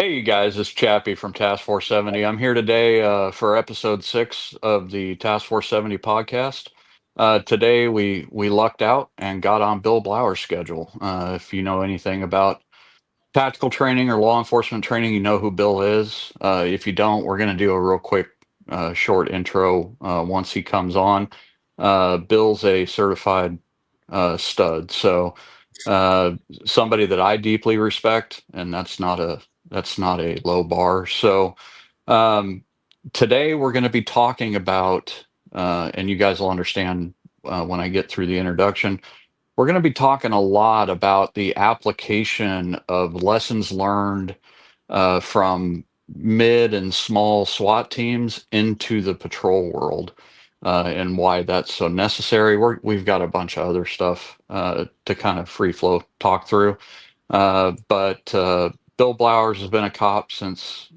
Hey, you guys, it's Chappie from Task Force 70. I'm here today for episode 6 of the Task Force 70 podcast. Today, we lucked out and got on Bill Blauer's schedule. If you know anything about tactical training or law enforcement training, you know who Bill is. If you don't, we're going to do a real quick, short intro once he comes on. Bill's a certified stud, so uh, somebody that I deeply respect, and that's not a low bar. So um, today we're going to be talking about, and you guys will understand when I get through the introduction. We're going to be talking a lot about the application of lessons learned from mid and small SWAT teams into the patrol world, and why that's so necessary. We've got a bunch of other stuff to kind of free flow talk through. But Bill Blowers has been a cop since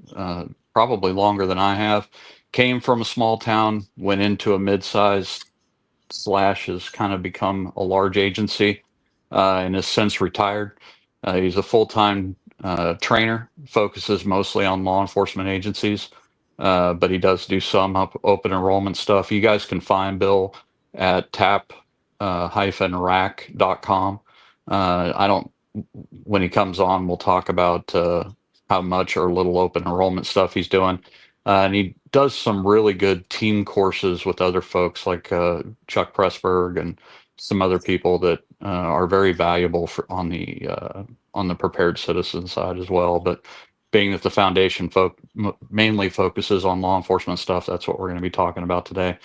probably longer than I have. Came from a small town, went into a mid-sized slash has kind of become a large agency, and has since retired. He's a full-time trainer, focuses mostly on law enforcement agencies, but he does do some open enrollment stuff. You guys can find Bill at tap-rack.com. I don't, when he comes on, we'll talk about how much or little open enrollment stuff he's doing. And he does some really good team courses with other folks like Chuck Pressburg and some other people that are very valuable on the prepared citizen side as well. But being that the foundation mainly focuses on law enforcement stuff, that's what we're going to be talking about today.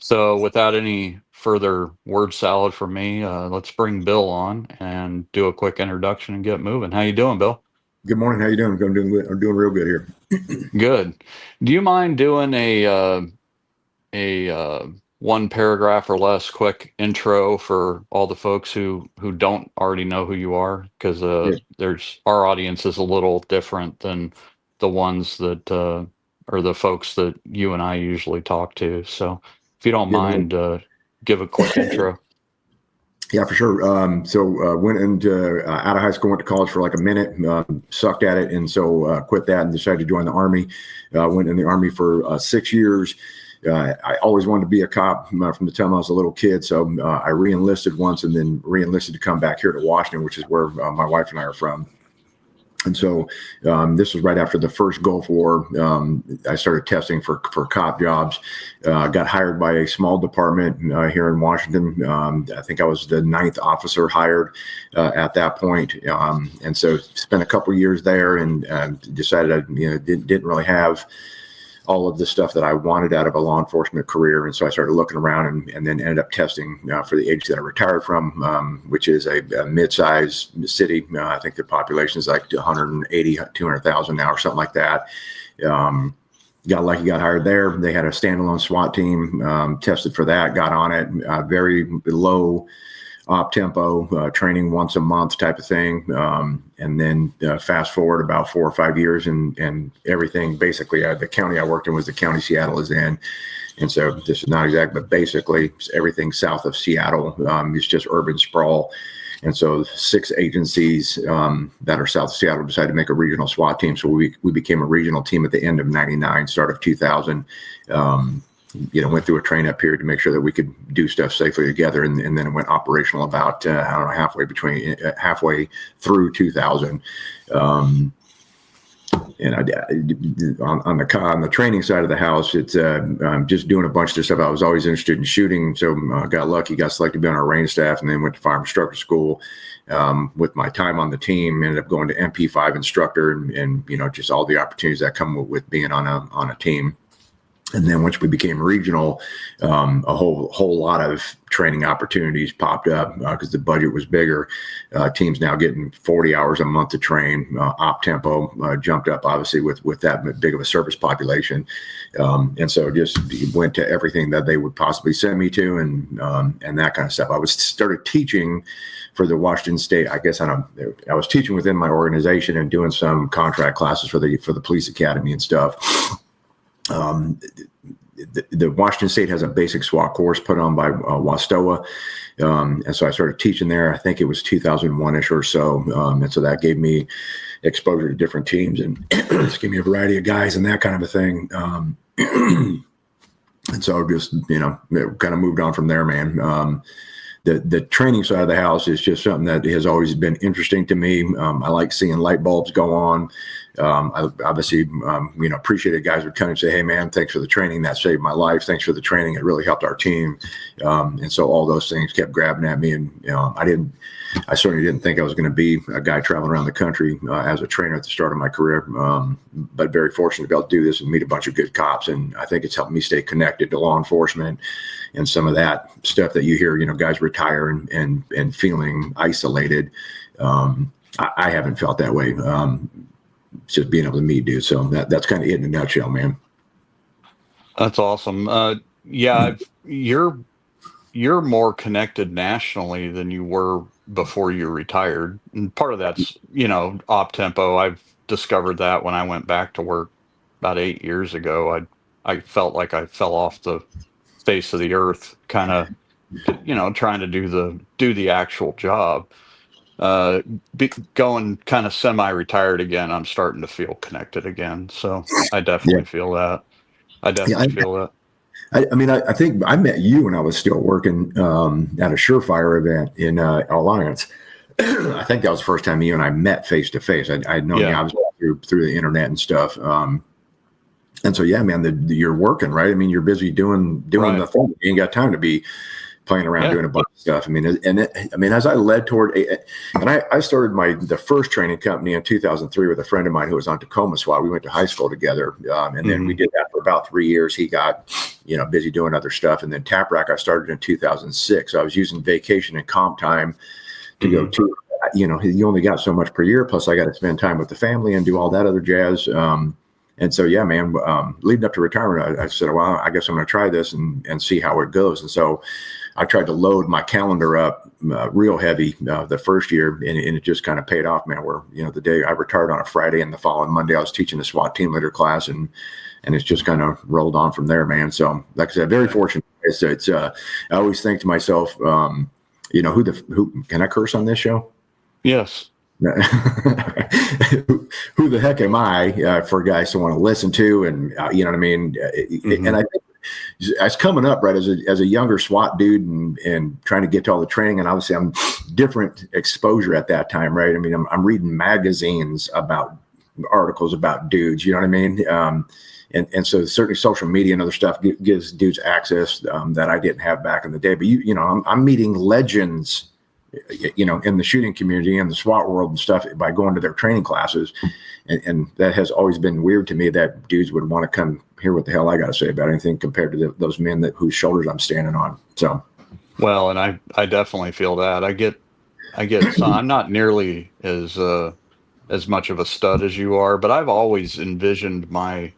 So without any further word salad from me, let's bring Bill on and do a quick introduction and get moving. How you doing, Bill? Good morning. How you doing? I'm doing good. I'm doing real good here. Good. Do you mind doing a one paragraph or less quick intro for all the folks who don't already know who you are? Because Yeah, there's our audience is a little different than the ones that or the folks that you and I usually talk to. So if you don't you know, mind, give a quick intro. yeah, for sure. Went into out of high school, went to college for like a minute, sucked at it, and so quit that and decided to join the Army. Went in the Army for 6 years. I always wanted to be a cop from the time I was a little kid. So I re-enlisted once, and then re-enlisted to come back here to Washington, which is where my wife and I are from. And so this was right after the first Gulf War. I started testing for cop jobs. Got hired by a small department here in Washington. I think I was the 9th officer hired at that point. And so spent a couple years there and decided I didn't really have all of the stuff that I wanted out of a law enforcement career. And so I started looking around and then ended up testing for the agency that I retired from, which is a mid-sized city. I think the population is like 180, 200,000 now or something like that. Got lucky, got hired there. They had a standalone SWAT team, tested for that, got on it, very low op tempo, training once a month type of thing. And then fast forward about 4 or 5 years and everything, basically the county I worked in was the county Seattle is in. And so this is not exact, but basically everything south of Seattle is just urban sprawl. And so 6 agencies that are south of Seattle decided to make a regional SWAT team. So we became a regional team at the end of 99, start of 2000. Went through a train up period to make sure that we could do stuff safely together. And then it went operational about, I don't know, halfway through 2000. On the training side of the house, it's just doing a bunch of stuff. I was always interested in shooting. So got lucky, got selected to be on our range staff, and then went to fire instructor school. With my time on the team, ended up going to MP5 instructor and just all the opportunities that come with being on a team. And then once we became regional, a whole lot of training opportunities popped up because the budget was bigger. Teams now getting 40 hours a month to train. Op tempo jumped up, obviously, with that big of a service population. And so just went to everything that they would possibly send me to and that kind of stuff. I started teaching for the Washington State. I guess I was teaching within my organization and doing some contract classes for the police academy and stuff. The Washington State has a basic SWAT course put on by WASTOA. And so I started teaching there. I think it was 2001-ish or so. And so that gave me exposure to different teams and excuse me, a variety of guys and that kind of a thing. And so just, kind of moved on from there, man. The training side of the house is just something that has always been interesting to me. I like seeing light bulbs go on. I obviously, appreciated guys would come and say, "Hey, man, thanks for the training. That saved my life. Thanks for the training. It really helped our team." And so all those things kept grabbing at me. And, I certainly didn't think I was going to be a guy traveling around the country as a trainer at the start of my career. But very fortunate to be able to do this and meet a bunch of good cops. And I think it's helped me stay connected to law enforcement and some of that stuff that you hear, guys retire and feeling isolated. I haven't felt that way. Just being able to meet dudes. So that's kind of it in a nutshell, man. That's awesome. Yeah, you're more connected nationally than you were before you retired. And part of that's, op tempo. I've discovered that when I went back to work about 8 years ago. I felt like I fell off the face of the earth, kind of, trying to do the actual job. Going kind of semi-retired again, I'm starting to feel connected again. So I definitely feel that. I definitely feel that. I think I met you when I was still working at a Surefire event in Alliance. I think that was the first time you and I met face to face. I'd known you obviously through the internet and stuff. And so, yeah, man, you're working, right? I mean, you're busy doing right. The thing. You ain't got time to be playing around doing a bunch of stuff. I mean, as I led toward, and I started the first training company in 2003 with a friend of mine who was on Tacoma SWAT. We went to high school together, and then we did that for about 3 years. He got, busy doing other stuff, and then Tap Rack I started in 2006. So I was using vacation and comp time to go to. You only got so much per year. Plus, I got to spend time with the family and do all that other jazz. And so, yeah, man, leading up to retirement, I said, well, I guess I'm going to try this and see how it goes. And so I tried to load my calendar up real heavy the first year, and it just kind of paid off, man, where, the day I retired on a Friday and the following Monday I was teaching the SWAT team leader class, and it's just kind of rolled on from there, man. So like I said, very fortunate. It's I always think to myself, who can I curse on this show? Yes. Who the heck am I for guys to want to listen to? And you know what I mean? And I think I was coming up right as a younger SWAT dude and trying to get to all the training. And obviously I'm different exposure at that time, right? I mean, I'm reading magazines about articles about dudes, you know what I mean? And so certainly social media and other stuff gives dudes access that I didn't have back in the day. But I'm meeting legends, in the shooting community and the SWAT world and stuff by going to their training classes. And that has always been weird to me that dudes would want to come hear what the hell I got to say about anything compared to those men whose shoulders I'm standing on. So, well, and I definitely feel that. I get some, I'm not nearly as much of a stud as you are, but I've always envisioned my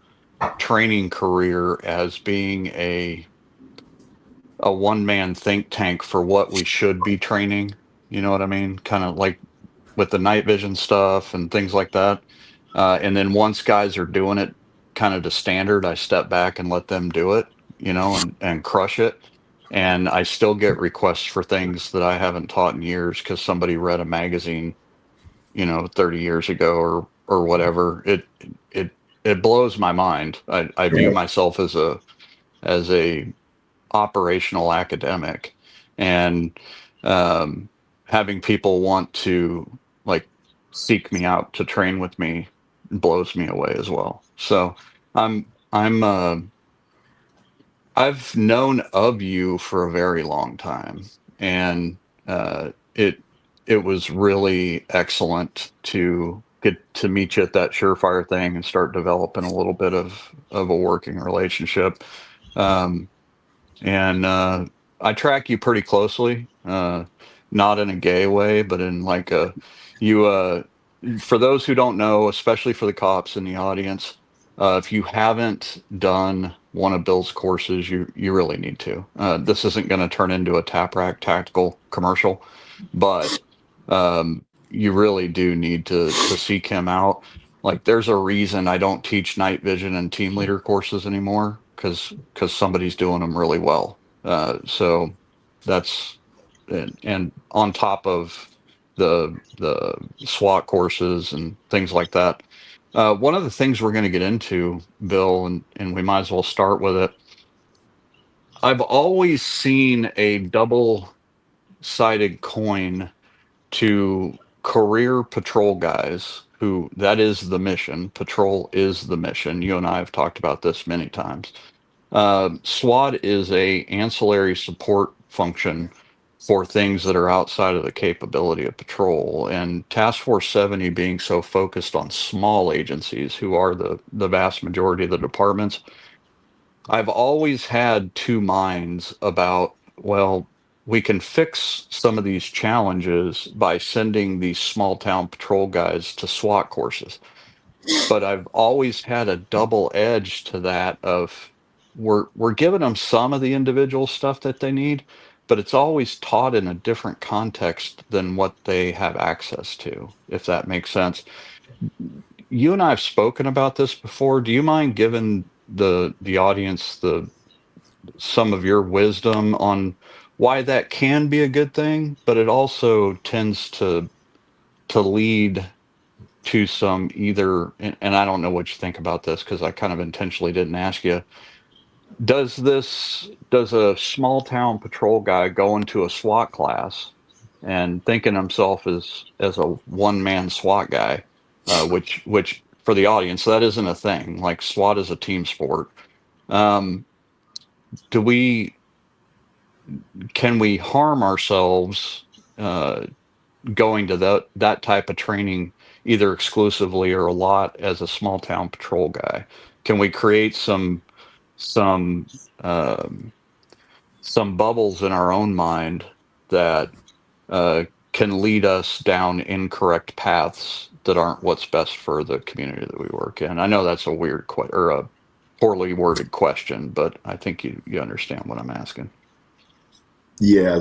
training career as being a one-man think tank for what we should be training. You know what I mean? Kind of like with the night vision stuff and things like that. And then once guys are doing it kind of to standard, I step back and let them do it, and crush it. And I still get requests for things that I haven't taught in years because somebody read a magazine, 30 years ago or whatever. It blows my mind. I view myself as a operational academic, and having people want to seek me out to train with me blows me away as well. So I've known of you for a very long time, and it was really excellent to get to meet you at that Surefire thing and start developing a little bit of a working relationship. And I track you pretty closely, not in a gay way, but in like for those who don't know, especially for the cops in the audience, if you haven't done one of Bill's courses, you really need to. This isn't going to turn into a Tap Rack tactical commercial, but you really do need to seek him out. Like, there's a reason I don't teach night vision and team leader courses anymore, because somebody's doing them really well. So that's, and on top of the SWAT courses and things like that. One of the things we're going to get into, Bill, and we might as well start with it. I've always seen a double-sided coin to career patrol guys who that is the mission. Patrol is the mission. You and I have talked about this many times. SWAT is a ancillary support function for things that are outside of the capability of patrol. And Task Force 70 being so focused on small agencies who are the vast majority of the departments, I've always had two minds about, well, we can fix some of these challenges by sending these small town patrol guys to SWAT courses. But I've always had a double edge to that of we're giving them some of the individual stuff that they need, but it's always taught in a different context than what they have access to, if that makes sense. You and I have spoken about this before. Do you mind giving the audience the some of your wisdom on why that can be a good thing, but it also tends to lead to some either, and I don't know what you think about this because I kind of intentionally didn't ask you. Does a small town patrol guy go into a SWAT class and thinking himself as a one man SWAT guy, which for the audience that isn't a thing. Like SWAT is a team sport. Um, do we can we harm ourselves going to that type of training either exclusively or a lot as a small town patrol guy? Can we create some um, some bubbles in our own mind that uh, can lead us down incorrect paths that aren't what's best for the community that we work in? I know that's a weird or a poorly worded question, but I think you understand what I'm asking. Yeah.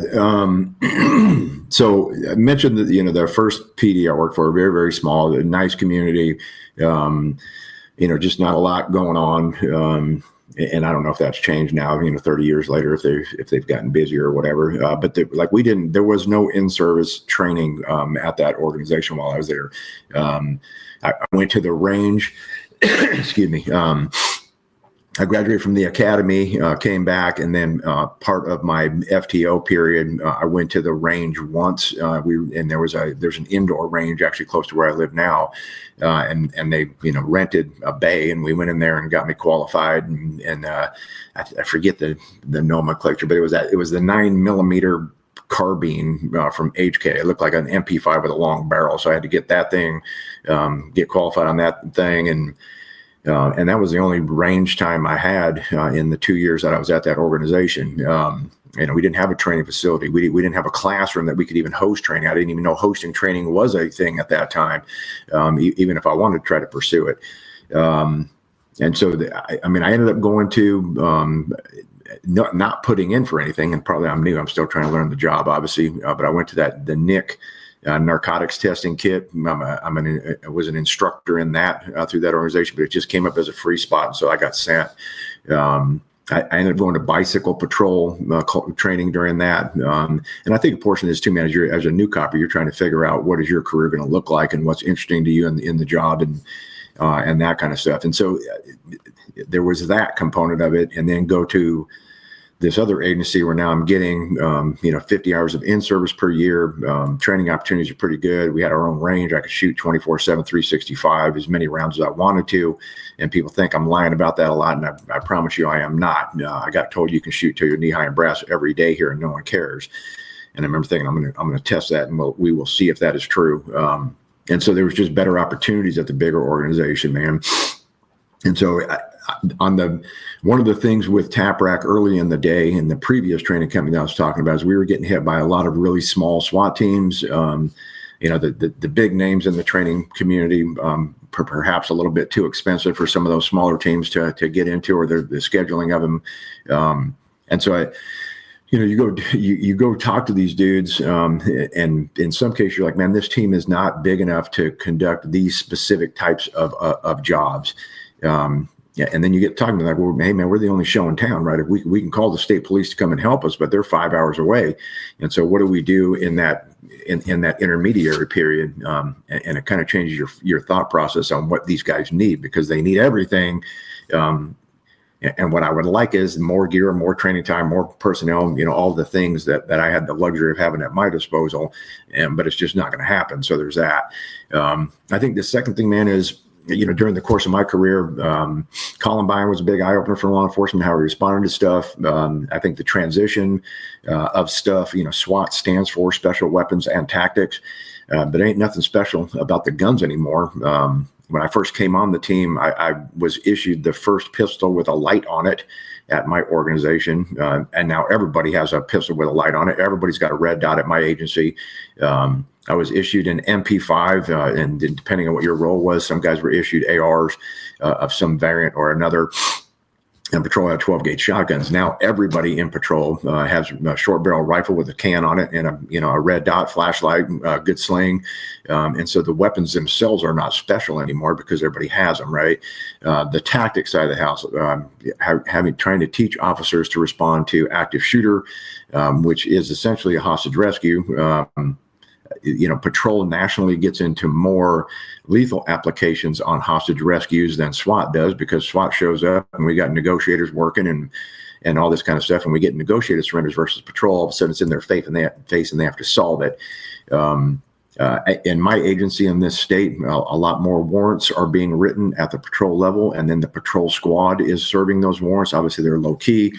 So I mentioned that, the first PD I worked for, very, very small, a nice community, just not a lot going on. And I don't know if that's changed now, 30 years later, if they've gotten busier or whatever. But there was no in-service training at that organization while I was there. I went to the range, excuse me. I graduated from the academy, came back, and then part of my FTO period, I went to the range once. There's an indoor range actually close to where I live now, and they rented a bay, and we went in there and got me qualified. And I forget the nomenclature, but it was the 9mm carbine from HK. It looked like an MP5 with a long barrel, so I had to get that thing, get qualified on that thing, and that was the only range time I had in the 2 years that I was at that organization. We didn't have a training facility. We didn't have a classroom that we could even host training. I didn't even know hosting training was a thing at that time, even if I wanted to try to pursue it. And so, I ended up going to not putting in for anything, and probably I'm new. I'm still trying to learn the job, obviously. But I went to the NIC. Narcotics testing kit. I was an instructor in that through that organization, but it just came up as a free spot, so I got sent. I ended up going to bicycle patrol training during that, and I think a portion of this too, man, as a new copper, you're trying to figure out what is your career going to look like and what's interesting to you in the job and that kind of stuff. And so there was that component of it, and then go to this other agency where now I'm getting, 50 hours of in-service per year. Training opportunities are pretty good. We had our own range. I could shoot 24/7, 365, as many rounds as I wanted to. And people think I'm lying about that a lot. And I promise you I am not. I got told you can shoot till you're knee high in brass every day here and no one cares. And I remember thinking I'm going to test that and we will see if that is true. And so there was just better opportunities at the bigger organization, man. And so one of the things with TAPRAC early in the day in the previous training company that I was talking about is we were getting hit by a lot of really small SWAT teams. The big names in the training community, perhaps a little bit too expensive for some of those smaller teams to get into, or the scheduling of them. And so you go talk to these dudes, and in some cases you're like, man, this team is not big enough to conduct these specific types of jobs. And then you get talking to them like, well, hey man, we're the only show in town, right? If we can call the state police to come and help us, but they're 5 hours away. And so what do we do in that in that intermediary period, and it kind of changes your thought process on what these guys need, because they need everything. And what I would like is more gear, more training time, more personnel, all the things that I had the luxury of having at my disposal. But it's just not going to happen. So there's that. I think the second thing, man, is, during the course of my career, Columbine was a big eye opener for law enforcement, how we responded to stuff. I think the transition of stuff, SWAT stands for Special Weapons and Tactics, but ain't nothing special about the guns anymore. When I first came on the team, I was issued the first pistol with a light on it at my organization. And now everybody has a pistol with a light on it. Everybody's got a red dot at my agency. I was issued an MP5, and depending on what your role was, some guys were issued ARs of some variant or another. And patrol had 12-gauge shotguns. Now everybody in patrol has a short barrel rifle with a can on it and a red dot flashlight, good sling, and so the weapons themselves are not special anymore because everybody has them, right? The tactics side of the house, trying to teach officers to respond to active shooter, which is essentially a hostage rescue. Patrol nationally gets into more lethal applications on hostage rescues than SWAT does, because SWAT shows up and we got negotiators working and all this kind of stuff, and we get negotiated surrenders versus patrol. All of a sudden, it's in their face and they have to solve it. In my agency in this state, a lot more warrants are being written at the patrol level, and then the patrol squad is serving those warrants. Obviously, they're low key.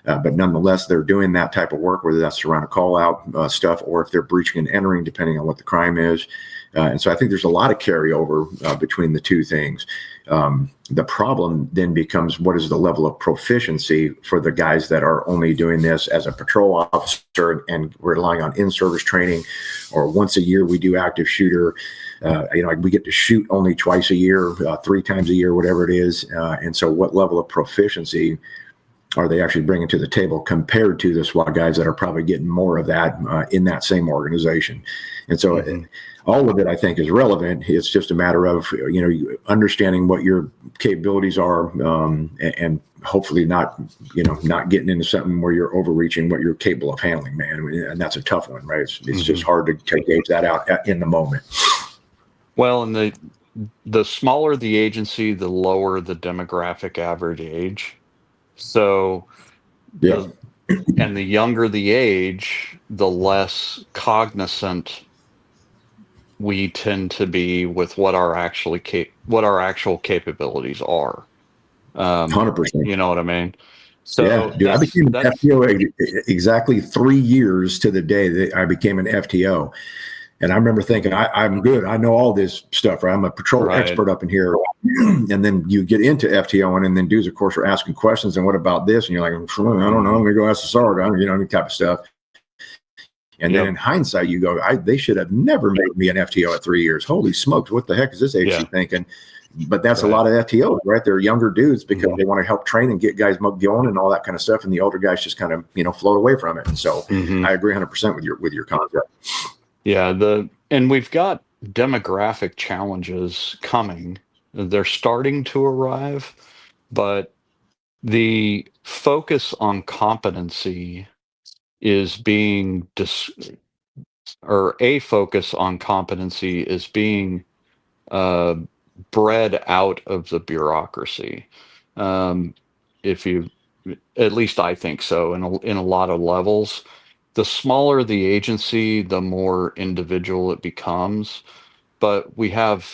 But nonetheless, they're doing that type of work, whether that's around a call out stuff or if they're breaching and entering, depending on what the crime is. And so I think there's a lot of carryover between the two things. The problem then becomes, what is the level of proficiency for the guys that are only doing this as a patrol officer and relying on in-service training, or once a year we do active shooter. We get to shoot only twice a year, 3 times a year, whatever it is. And so what level of proficiency are they actually bringing to the table compared to the SWAT guys that are probably getting more of that in that same organization? And so all of it, I think, is relevant. It's just a matter of, understanding what your capabilities are, and hopefully not getting into something where you're overreaching what you're capable of handling, man. And that's a tough one, right? It's just hard to gauge that out in the moment. Well, and the smaller the agency, the lower the demographic average age. So Yeah. and the younger the age, the less cognizant we tend to be with what our actual capabilities are. 100%. You know what I mean? Yeah, So dude, I became an that's FTO exactly 3 years to the day that I became an FTO. And I remember thinking, I'm good. I know all this stuff, right? I'm a patrol right. expert up in here. And then you get into FTO, and then dudes, of course, are asking questions. And what about this? And you're like, I don't know. I'm going to go ask the sergeant, any type of stuff. And then in hindsight, you go, they should have never made me an FTO at 3 years. Holy smokes, what the heck is this agency thinking? But that's a lot of FTOs, right? They're younger dudes because they want to help train and get guys going and all that kind of stuff. And the older guys just kind of, float away from it. And so I agree 100% with your concept. Yeah, and we've got demographic challenges coming. They're starting to arrive, but the focus on competency is being a focus on competency is being uh, bred out of the bureaucracy. If you, at least I think so, in a lot of levels. The smaller the agency, the more individual it becomes. But we have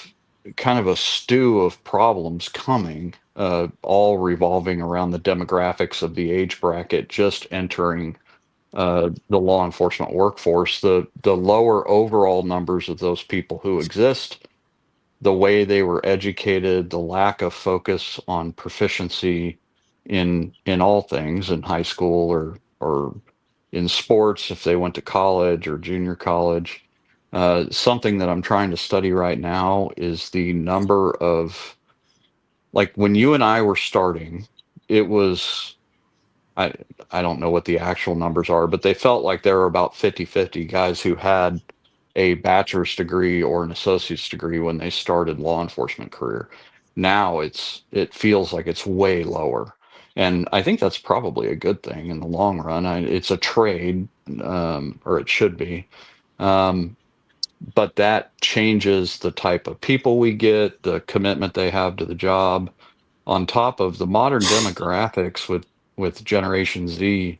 kind of a stew of problems coming, all revolving around the demographics of the age bracket just entering the law enforcement workforce. The lower overall numbers of those people who exist, the way they were educated, the lack of focus on proficiency in all things in high school or in sports if they went to college or junior college. Something that I'm trying to study right now is the number of, like, when you and I were starting, it was, I I don't know what the actual numbers are, but they felt like there were about 50-50 guys who had a bachelor's degree or an associate's degree when they started law enforcement career. Now it feels like it's way lower. And I think that's probably a good thing in the long run. It's a trade, or it should be. But that changes the type of people we get, the commitment they have to the job, on top of the modern demographics with Generation Z.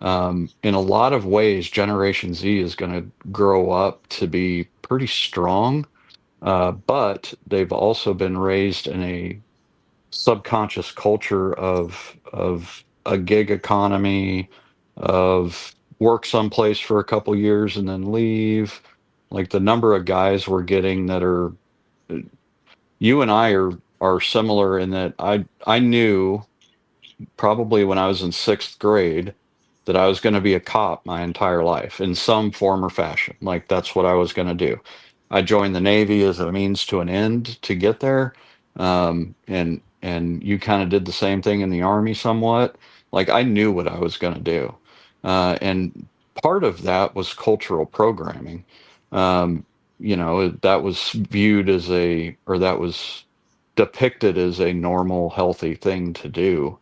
In a lot of ways, Generation Z is going to grow up to be pretty strong, but they've also been raised in a subconscious culture of a gig economy, of work someplace for a couple years and then leave. Like the number of guys we're getting that are, you and I are similar in that I knew probably when I was in sixth grade that I was going to be a cop my entire life in some form or fashion. Like that's what I was going to do. I joined the Navy as a means to an end to get there. And you kind of did the same thing in the Army somewhat. Like I knew what I was going to do. And part of that was cultural programming. Um, that was viewed as that was depicted as a normal, healthy thing to do.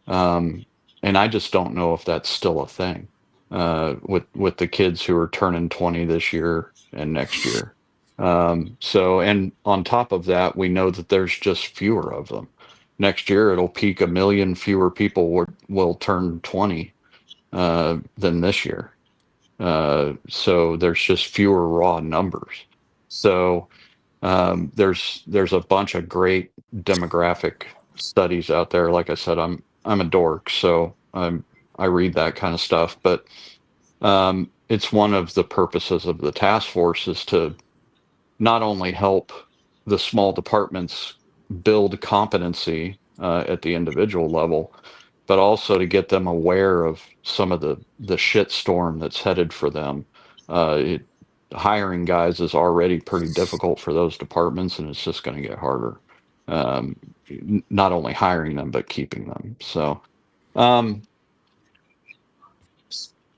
Um, and I just don't know if that's still a thing with the kids who are turning 20 this year and next year. So, and on top of that, we know that there's just fewer of them. Next year, it'll peak 1 million fewer people will turn 20 than this year. So there's just fewer raw numbers. So there's a bunch of great demographic studies out there. Like I said, I'm a dork, so I read that kind of stuff. But it's one of the purposes of the task force is to not only help the small departments build competency at the individual level, but also to get them aware of some of the shit storm that's headed for them. Hiring guys is already pretty difficult for those departments, and it's just going to get harder. Um, Not only hiring them, but keeping them. So, um,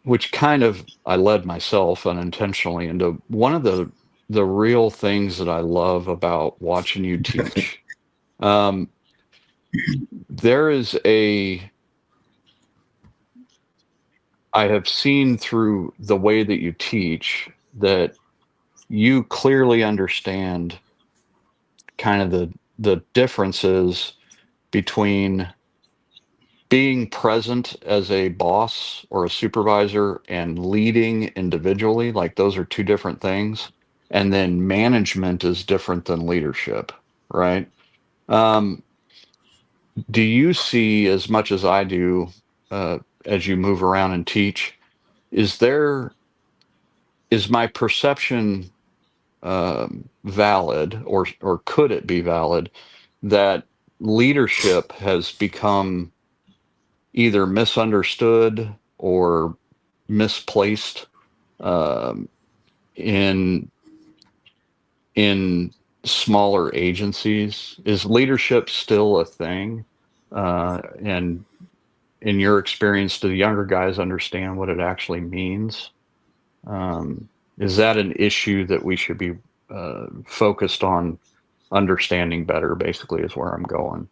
which kind of I led myself unintentionally into one of the real things that I love about watching you teach. Um, there is I have seen through the way that you teach that you clearly understand kind of the differences between being present as a boss or a supervisor and leading individually. Like those are two different things. And then management is different than leadership, right? Um, do you see as much as I do as you move around and teach? Is there is my perception valid, or could it be valid that leadership has become either misunderstood or misplaced um, in in smaller agencies? Is leadership still a thing? And in your experience, do the younger guys understand what it actually means? Um, is that an issue that we should be focused on understanding better? Basically, is where I'm going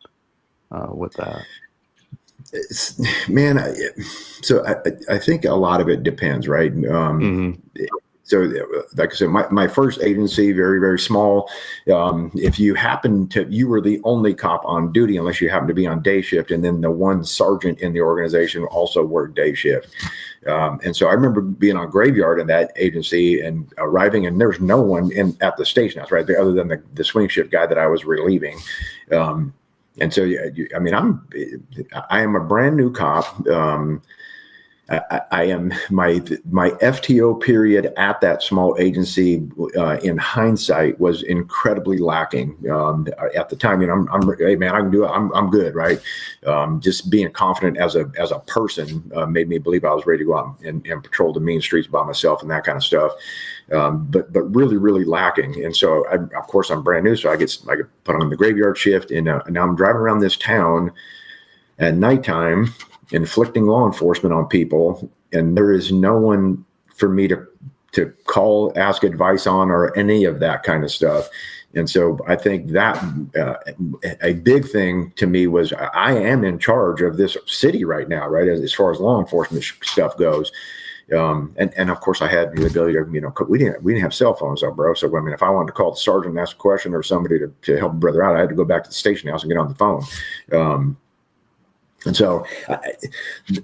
with that. Man, so I think a lot of it depends, right? Hmm. So, like I said, my first agency, very, very small. If you happen to, you were the only cop on duty unless you happen to be on day shift. And then the one sergeant in the organization also worked day shift. And so I remember being on graveyard in that agency and arriving, and there's no one at the station house, right there, other than the swing shift guy that I was relieving. And so, I mean, I am a brand new cop. I am my FTO period at that small agency. In hindsight, was incredibly lacking. At the time, hey man, I can do it. I'm good, right? Just being confident as a person made me believe I was ready to go out and patrol the mean streets by myself and that kind of stuff. But really, really lacking. And so, of course, I'm brand new, so I get put on the graveyard shift, and now I'm driving around this town at nighttime, inflicting law enforcement on people, and there is no one for me to call, ask advice on, or any of that kind of stuff. And so I think that a big thing to me was I am in charge of this city right now, right, as far as law enforcement stuff goes. And of course I had the ability to, we didn't have cell phones though, bro. So I mean, if I wanted to call the sergeant and ask a question or somebody to help a brother out, I had to go back to the station house and get on the phone. And so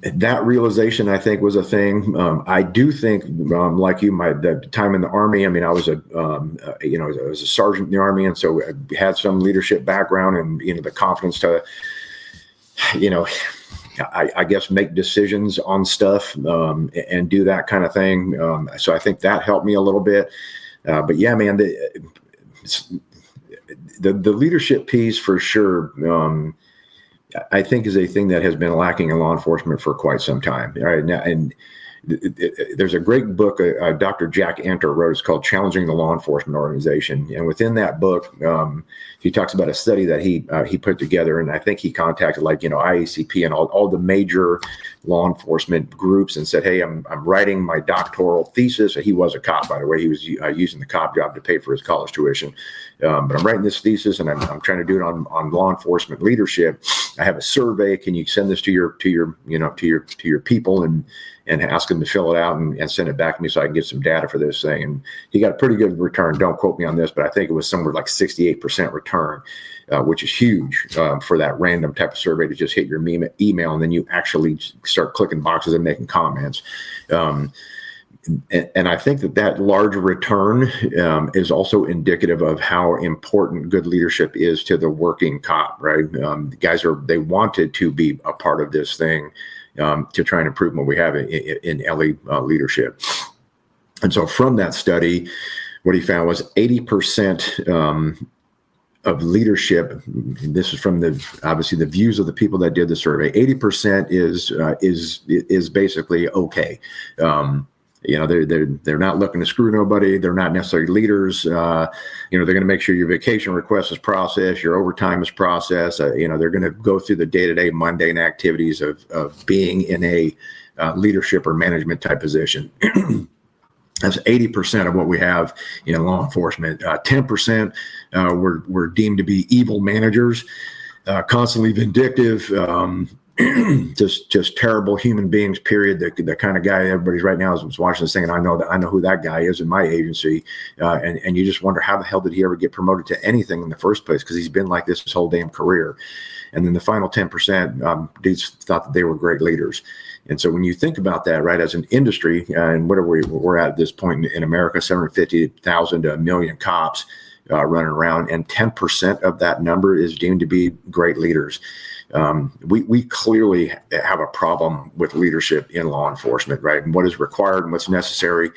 that realization, I think, was a thing. I do think, like you, the time in the Army. I mean, I was I was a sergeant in the Army, and so I had some leadership background, and the confidence to, I guess, make decisions on stuff and do that kind of thing. So I think that helped me a little bit. But yeah, man, the leadership piece for sure. I think is a thing that has been lacking in law enforcement for quite some time. Right now, and there's a great book Dr. Jack Anter wrote. It's called "Challenging the Law Enforcement Organization," and within that book, he talks about a study that he put together, and I think he contacted IACP and all the major law enforcement groups and said, "Hey, I'm writing my doctoral thesis." He was a cop, by the way. He was using the cop job to pay for his college tuition. But I'm writing this thesis, and I'm trying to do it on law enforcement leadership. I have a survey. Can you send this to your people and ask them to fill it out and send it back to me so I can get some data for this thing? And he got a pretty good return. Don't quote me on this, but I think it was somewhere like 68% return, which is huge for that random type of survey to just hit your email and then you actually start clicking boxes and making comments. And I think that large return is also indicative of how important good leadership is to the working cop, right? The guys they wanted to be a part of this thing to try and improve what we have in LE leadership. And so from that study, what he found was 80% of leadership. This is from obviously the views of the people that did the survey. 80% is basically okay. They're not looking to screw nobody. They're not necessarily leaders. They're going to make sure your vacation request is processed, your overtime is processed. They're going to go through the day-to-day mundane activities of being in a leadership or management type position. That's 80% of what we have in law enforcement. 10% were deemed to be evil managers, constantly vindictive, just terrible human beings, period. The kind of guy everybody's right now is watching this thing, and I know who that guy is in my agency, and you just wonder how the hell did he ever get promoted to anything in the first place, because he's been like this his whole damn career. And then the final 10% dudes thought that they were great leaders. And so when you think about that, right, as an industry, and what are we're at this point in America, 750,000 to 1 million cops running around, and 10% of that number is deemed to be great leaders. We clearly have a problem with leadership in law enforcement, right? And what is required and what's necessary.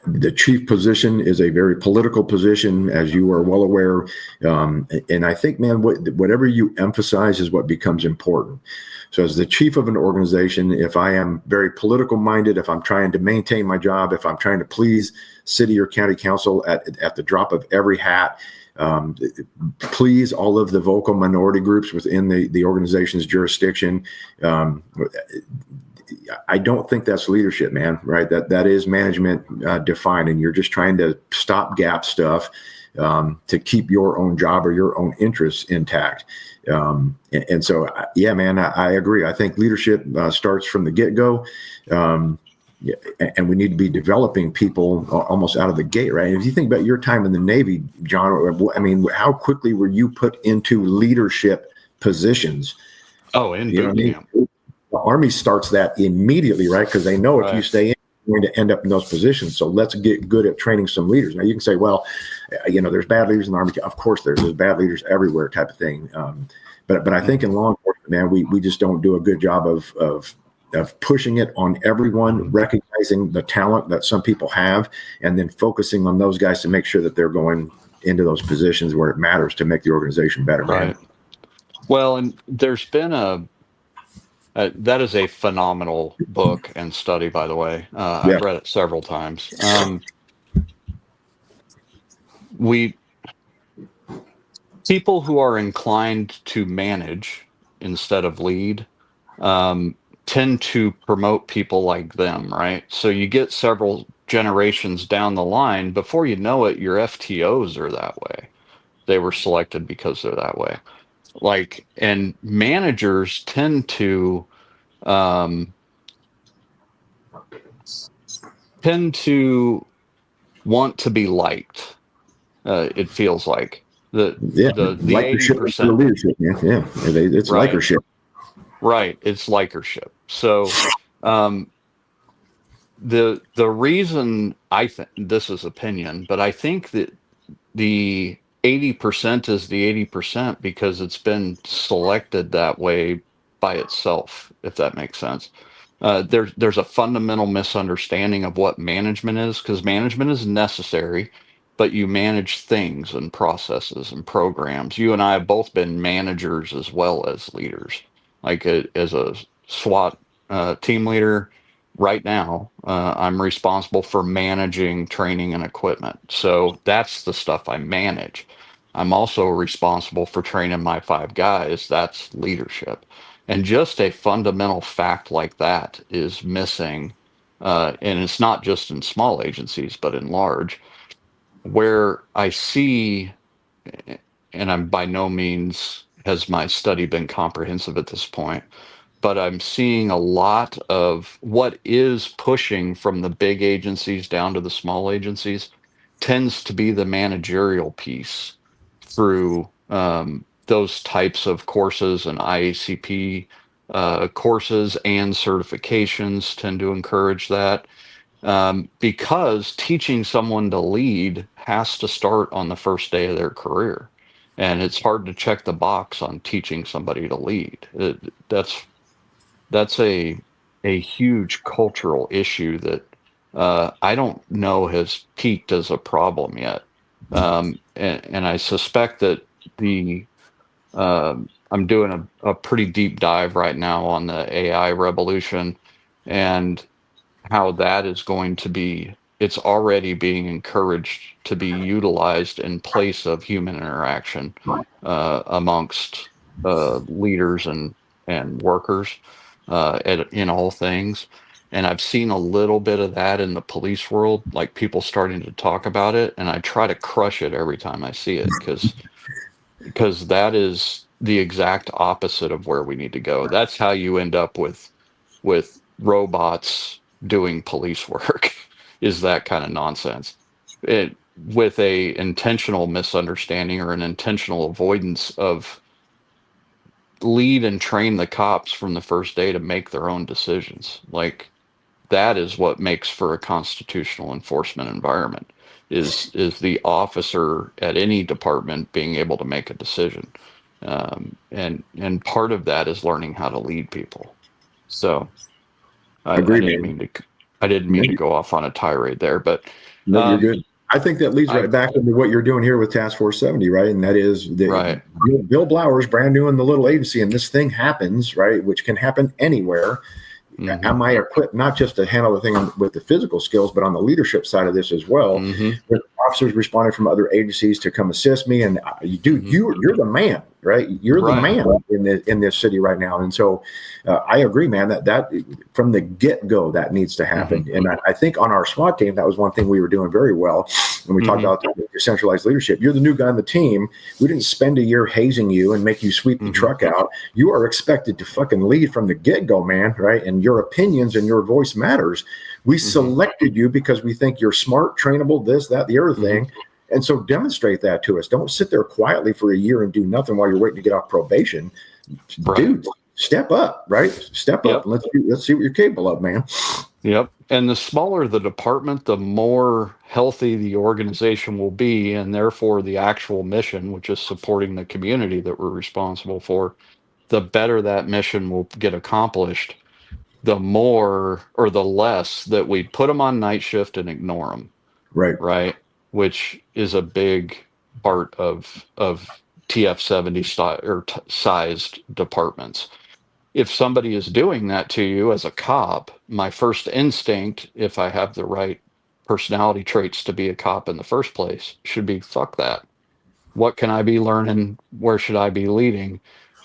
The chief position is a very political position, as you are well aware. And I think, man, whatever you emphasize is what becomes important. So as the chief of an organization, if I am very political minded, if I'm trying to maintain my job, if I'm trying to please city or county council at the drop of every hat, please all of the vocal minority groups within the organization's jurisdiction, I don't think that's leadership, man, right? That is management defined, and you're just trying to stopgap stuff to keep your own job or your own interests intact. And so, yeah, man, I agree. I think leadership starts from the get-go. Yeah, and we need to be developing people almost out of the gate, right? If you think about your time in the Navy, John, I mean, how quickly were you put into leadership positions? Oh, in boot camp. The Army starts that immediately, right? Because they know if you stay in, you're going to end up in those positions. So let's get good at training some leaders. Now you can say, well, there's bad leaders in the Army. Of course, there's bad leaders everywhere, type of thing. But I think in law enforcement, man, we just don't do a good job of pushing it on everyone, recognizing the talent that some people have, and then focusing on those guys to make sure that they're going into those positions where it matters to make the organization better. Right. Man. Well, and there's been that is a phenomenal book and study, by the way. I've read it several times. People who are inclined to manage instead of lead tend to promote people like them, right? So you get several generations down the line, before you know it, your FTOs are that way. They were selected because they're that way. And managers tend to tend to want to be liked. It feels like Yeah, the eighty likership for the percent, leadership, man. Yeah, it's right? likership. Right. It's likership. So um, the reason I think this is opinion, but I think that the 80% is the 80% because it's been selected that way by itself, if that makes sense. There's a fundamental misunderstanding of what management is, because management is necessary, but you manage things and processes and programs. You and I have both been managers as well as leaders. Like as a SWAT team leader, right now, I'm responsible for managing training and equipment. So that's the stuff I manage. I'm also responsible for training my 5 guys. That's leadership. And just a fundamental fact like that is missing. And it's not just in small agencies, but in large, where I see, and I'm by no means has my study been comprehensive at this point, but I'm seeing a lot of what is pushing from the big agencies down to the small agencies tends to be the managerial piece through those types of courses, and IACP courses and certifications tend to encourage that, because teaching someone to lead has to start on the first day of their career. And it's hard to check the box on teaching somebody to lead. That's a huge cultural issue that I don't know has peaked as a problem yet. And I suspect that the I'm doing a pretty deep dive right now on the AI revolution and how that is going to be. It's already being encouraged to be utilized in place of human interaction amongst leaders and workers in all things. And I've seen a little bit of that in the police world, like people starting to talk about it, and I try to crush it every time I see it because that is the exact opposite of where we need to go. That's how you end up with robots doing police work is that kind of nonsense. It with a intentional misunderstanding or an intentional avoidance of lead and train the cops from the first day to make their own decisions. Like that is what makes for a constitutional enforcement environment is the officer at any department being able to make a decision, and part of that is learning how to lead people. So I Agree, didn't man. mean to I didn't No, mean to go off on a tirade there, but no, you're um, good. I think that leads I right back into what you're doing here with Task Force 70, right? And that is right. Bill Blower's brand new in the little agency, and this thing happens, right? Which can happen anywhere. Hmm. Am I equipped not just to handle the thing with the physical skills, but on the leadership side of this as well? Hmm. With officers responding from other agencies to come assist me, and dude, Hmm. you're the man, right? You're the Right. man in this city right now, and so I agree, man. That from the get go that needs to Hmm. happen, and I think on our SWAT team that was one thing we were doing very well when we talked Hmm. about decentralized leadership. You're the new guy on the team. We didn't spend a year hazing you and make you sweep the Hmm. truck out. You are expected to fucking lead from the get go, man, right? And your opinions and your voice matters. We Hmm. selected you because we think you're smart, trainable, this, that, the other Hmm. thing. And so demonstrate that to us. Don't sit there quietly for a year and do nothing while you're waiting to get off probation. Right. Dude, step up, right? Step up Yep. and let's see what you're capable of, man. Yep. And the smaller the department, the more healthy the organization will be, and therefore the actual mission, which is supporting the community that we're responsible for, the better that mission will get accomplished, the more or the less that we put them on night shift and ignore them, Right. right? Which is a big part of TF70 style or sized departments. If somebody is doing that to you as a cop, my first instinct, if I have the right personality traits to be a cop in the first place, should be fuck that. What can I be learning? Where should I be leading?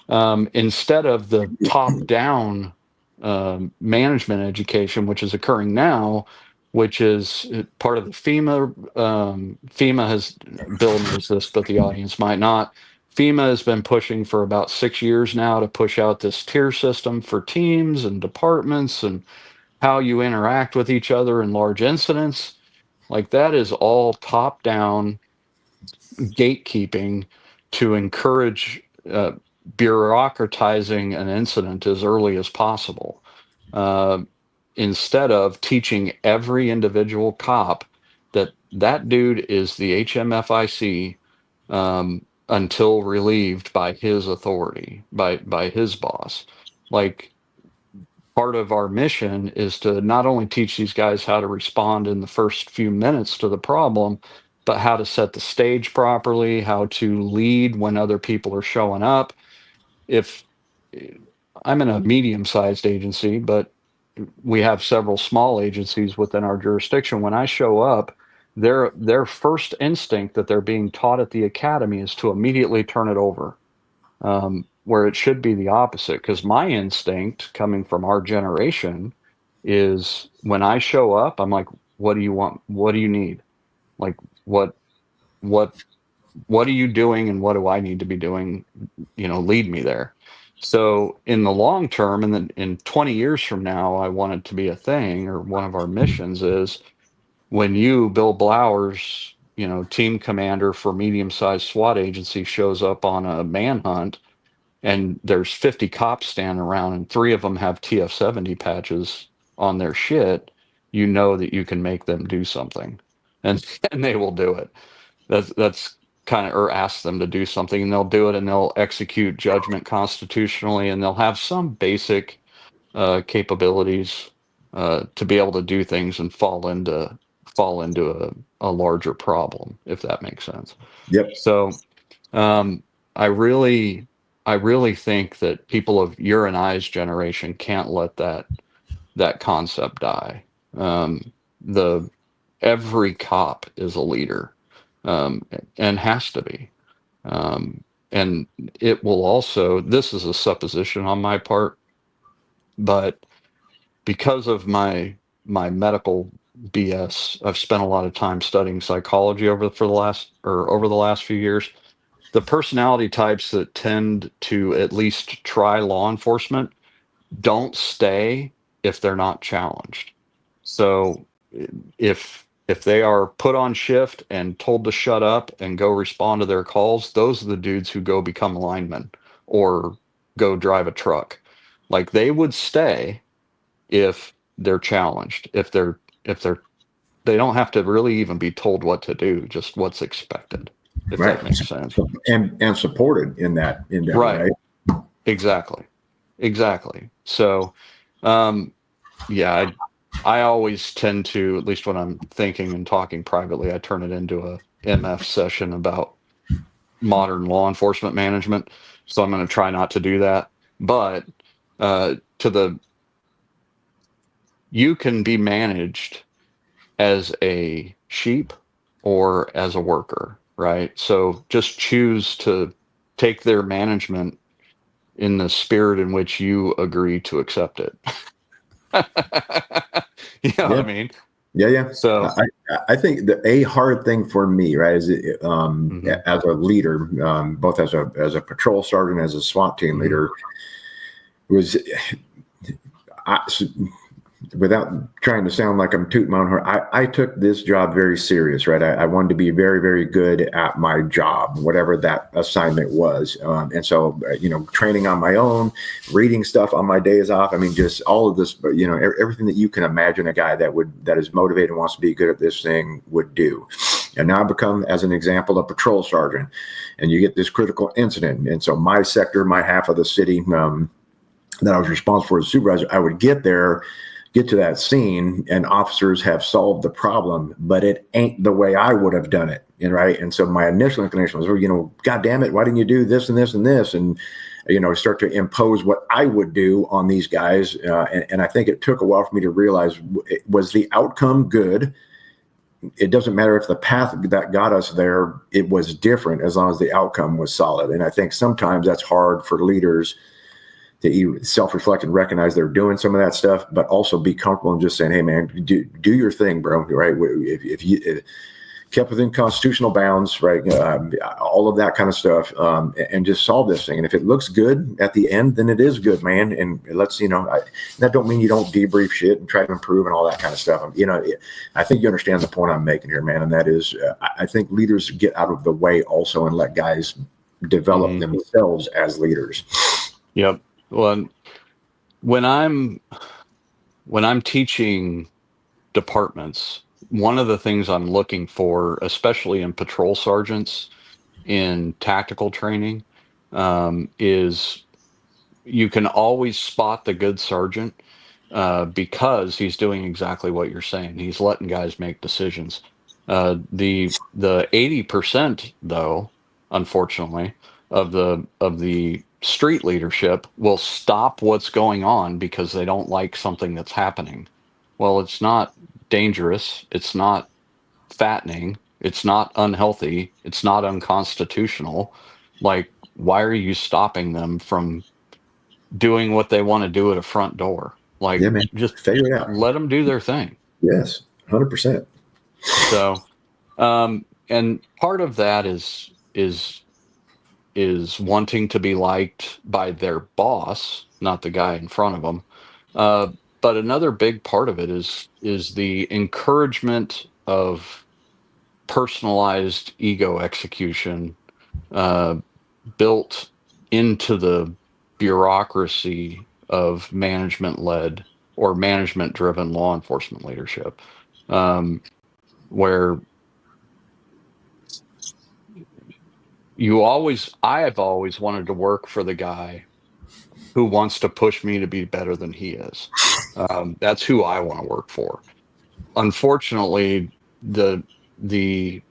Instead of the top down management education, which is occurring now, which is part of the FEMA. FEMA has, Bill knows this, but the audience might not. FEMA has been pushing for about 6 years now to push out this tier system for teams and departments and how you interact with each other in large incidents. Like that is all top down gatekeeping to encourage bureaucratizing an incident as early as possible, uh, instead of teaching every individual cop that that dude is the HMFIC, until relieved by his authority, by his boss. Like, part of our mission is to not only teach these guys how to respond in the first few minutes to the problem, but how to set the stage properly, how to lead when other people are showing up. If I'm in a medium-sized agency, but we have several small agencies within our jurisdiction, when I show up, their first instinct that they're being taught at the academy is to immediately turn it over, where it should be the opposite. Because my instinct, coming from our generation, is when I show up, I'm like, "What do you want? What do you need? Like, what, what, what are you doing, and what do I need to be doing? Lead me there." So, in the long term, and then in 20 years from now, I want it to be a thing, or one of our missions is when you, Bill Blowers, team commander for medium-sized SWAT agency, shows up on a manhunt and there's 50 cops standing around and three of them have TF70 patches on their shit, you know that you can make them do something, and and they will do it. That's kind of, or ask them to do something, and they'll do it, and they'll execute judgment constitutionally, and they'll have some basic capabilities to be able to do things and fall into a larger problem, if that makes sense. Yep. So, um, I really, I really think that people of your and I's generation can't let that concept die. The Every cop is a leader, and has to be. Um, and it will also. This is a supposition on my part, but because of my medical BS, I've spent a lot of time studying psychology over the last few years. The personality types that tend to at least try law enforcement don't stay if they're not challenged. So if they are put on shift and told to shut up and go respond to their calls, those are the dudes who go become linemen or go drive a truck. Like, they would stay if they're challenged. If they don't have to really even be told what to do, just what's expected, if Right. that makes sense. And supported in that Right. way. Exactly. So, um, yeah, I always tend to, at least when I'm thinking and talking privately, I turn it into a MF session about modern law enforcement management. So I'm going to try not to do that. But to the you can be managed as a sheep or as a worker, right? So just choose to take their management in the spirit in which you agree to accept it. You know what Yeah. I mean? Yeah, yeah. So, I think a hard thing for me, right, is mhm, as a leader, both as a patrol sergeant, as a SWAT team mhm, leader, was I, without trying to sound like I'm tooting my own horn, I took this job very serious, right? I wanted to be very, very good at my job, whatever that assignment was. And so, training on my own, reading stuff on my days off. I mean, just all of this, everything that you can imagine a guy that is motivated and wants to be good at this thing would do. And now I become, as an example, a patrol sergeant, and you get this critical incident. And so my sector, my half of the city, that I was responsible for as supervisor, I would get to that scene, and officers have solved the problem, but it ain't the way I would have done it. Right. And so my initial inclination was, God damn it, why didn't you do this and this and this? And, start to impose what I would do on these guys. And I think it took a while for me to realize, was the outcome good? It doesn't matter if the path that got us there, it was different, as long as the outcome was solid. And I think sometimes that's hard for leaders to self-reflect and recognize they're doing some of that stuff, but also be comfortable in just saying, "Hey, man, do your thing, bro." Right? If kept within constitutional bounds, right? All of that kind of stuff, and just solve this thing. And if it looks good at the end, then it is good, man. And let's, that don't mean you don't debrief shit and try to improve and all that kind of stuff. I think you understand the point I'm making here, man. And that is, I think leaders get out of the way also and let guys develop themselves as leaders. Yep. Well, when I'm teaching departments, one of the things I'm looking for, especially in patrol sergeants in tactical training, is you can always spot the good sergeant because he's doing exactly what you're saying. He's letting guys make decisions. The 80% though, unfortunately, of the street leadership will stop what's going on because they don't like something that's happening. Well, it's not dangerous. It's not fattening. It's not unhealthy. It's not unconstitutional. Like, why are you stopping them from doing what they want to do at a front door? Like, Yeah, man. just Figure it out. let them do their thing. Yes, 100%. So, and part of that is wanting to be liked by their boss, not the guy in front of them. But another big part of it is the encouragement of personalized ego execution built into the bureaucracy of management-led or management-driven law enforcement leadership, where I have always wanted to work for the guy who wants to push me to be better than he is. That's who I want to work for. Unfortunately, the the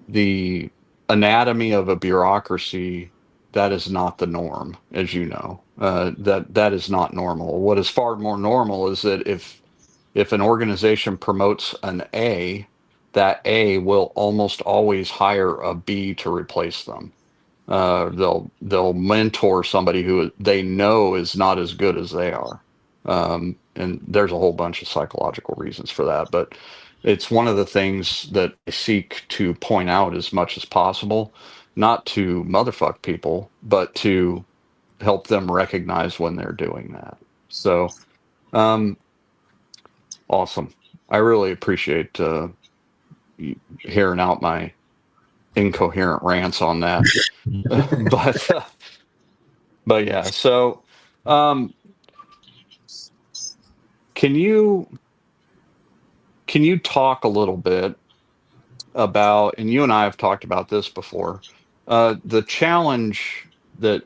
the anatomy of a bureaucracy, that is not the norm, as you know. That is not normal. What is far more normal is that if an organization promotes an A, that A will almost always hire a B to replace them. They'll mentor somebody who they know is not as good as they are. And there's a whole bunch of psychological reasons for that, but it's one of the things that I seek to point out as much as possible, not to motherfuck people, but to help them recognize when they're doing that. So, awesome. I really appreciate hearing out my incoherent rants on that. but but yeah, so um, can you talk a little bit about, and you and I have talked about this before, the challenge that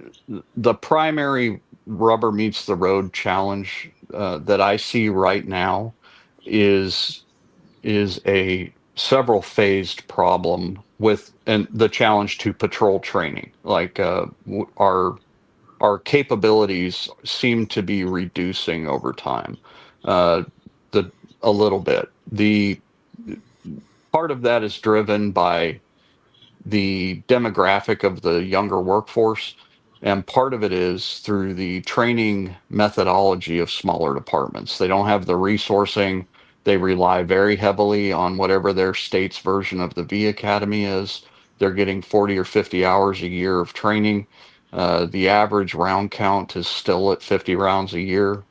the primary rubber meets the road challenge that I see right now is a several phased problem with, and the challenge to patrol training. Like our capabilities seem to be reducing over time. Uh, the a little bit. The part of that is driven by the demographic of the younger workforce, and part of it is through the training methodology of smaller departments. They don't have the resourcing. They rely very heavily on whatever their state's version of the V Academy is. They're getting 40 or 50 hours a year of training. The average round count is still at 50 rounds a year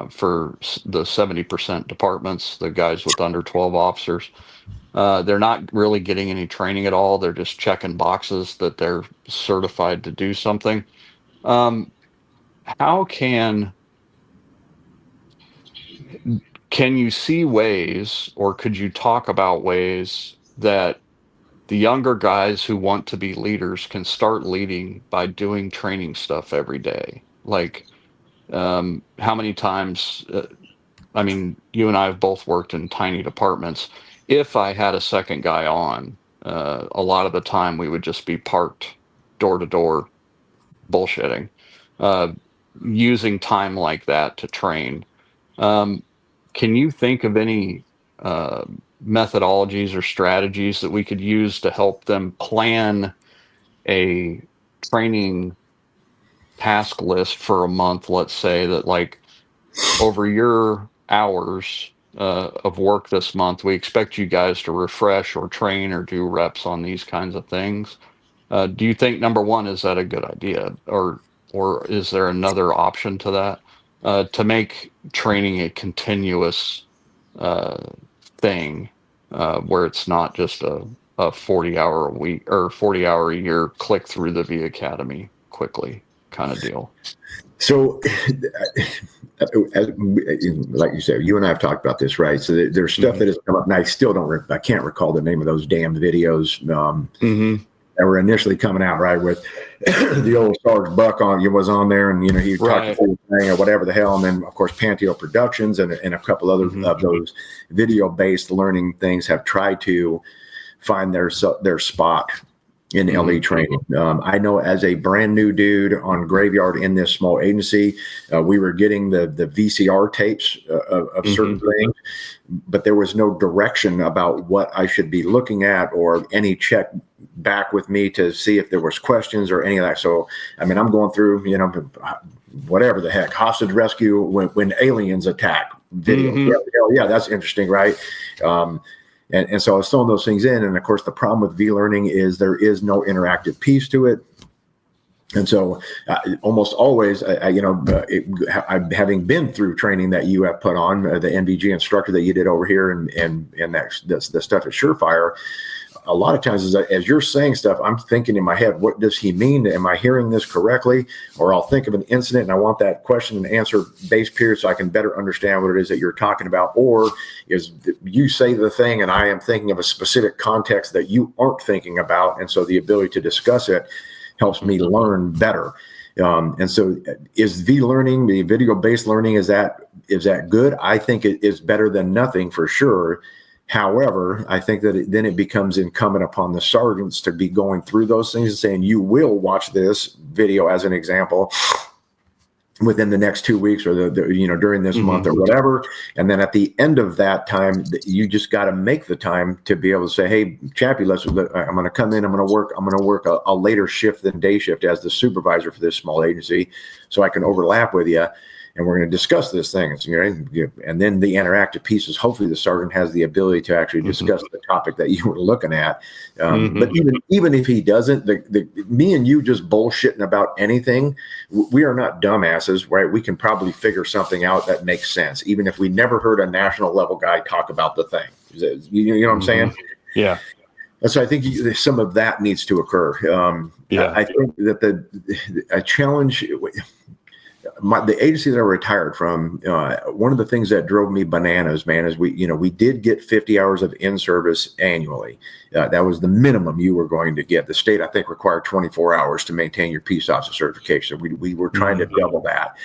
for the 70% departments, the guys with under 12 officers. They're not really getting any training at all. They're just checking boxes that they're certified to do something. Um, how can you see ways, or could you talk about ways that the younger guys who want to be leaders can start leading by doing training stuff every day? Like, how many times? I mean, you and I have both worked in tiny departments. If I had a second guy on, a lot of the time we would just be parked door to door bullshitting, uh, using time like that to train. Um, can you think of any uh, methodologies or strategies that we could use to help them plan a training task list for a month? Let's say that, like, over your hours, of work this month. We expect you guys to refresh or train or do reps on these kinds of things. Do you think, number one, is that a good idea, or is there another option to that, to make training a continuous uh, thing, where it's not just a 40-hour a week or 40-hour a year click through the V Academy quickly kind of deal? So, like you said, you and I have talked about this, right? So there's stuff that has come up, and I still don't, I can't recall the name of those damn videos that were initially coming out, right? With the old Sarge Buck was on there, and he talked Right. through the thing or whatever the hell, and then of course Panteo Productions and a couple other of those video-based learning things have tried to find their spot in LE training. I know as a brand new dude on Graveyard in this small agency, we were getting the VCR tapes of certain things, but there was no direction about what I should be looking at or any check back with me to see if there was questions or any of that. So, I mean, I'm going through, whatever the heck, hostage rescue when aliens attack video. Yeah, that's interesting, right? And so I was throwing those things in. And of course, the problem with V-learning is there is no interactive piece to it. And so almost always, having been through training that you have put on, the NVG instructor that you did over here and the stuff at Surefire, a lot of times as you're saying stuff, I'm thinking in my head, what does he mean? Am I hearing this correctly? Or I'll think of an incident and I want that question and answer base period so I can better understand what it is that you're talking about. Or is you say the thing and I am thinking of a specific context that you aren't thinking about. And so the ability to discuss it helps me learn better. And so is V-learning, the video-based learning, is that good? I think it is better than nothing for sure. However, I think that then it becomes incumbent upon the sergeants to be going through those things and saying, you will watch this video as an example within the next 2 weeks or during this month or whatever. And then at the end of that time, you just got to make the time to be able to say, hey, Chappie, I'm going to come in, I'm going to work a later shift than day shift as the supervisor for this small agency so I can overlap with you. And we're going to discuss this thing. And then the interactive pieces, hopefully the sergeant has the ability to actually discuss the topic that you were looking at. But even if he doesn't, me and you just bullshitting about anything, we are not dumbasses, right? We can probably figure something out that makes sense, even if we never heard a national level guy talk about the thing. You know what I'm saying? Yeah. So I think some of that needs to occur. I think that a challenge... the agency that I retired from, one of the things that drove me bananas, man, is we did get 50 hours of in-service annually. That was the minimum you were going to get. The state, I think, required 24 hours to maintain your peace officer certification. We were trying to double that.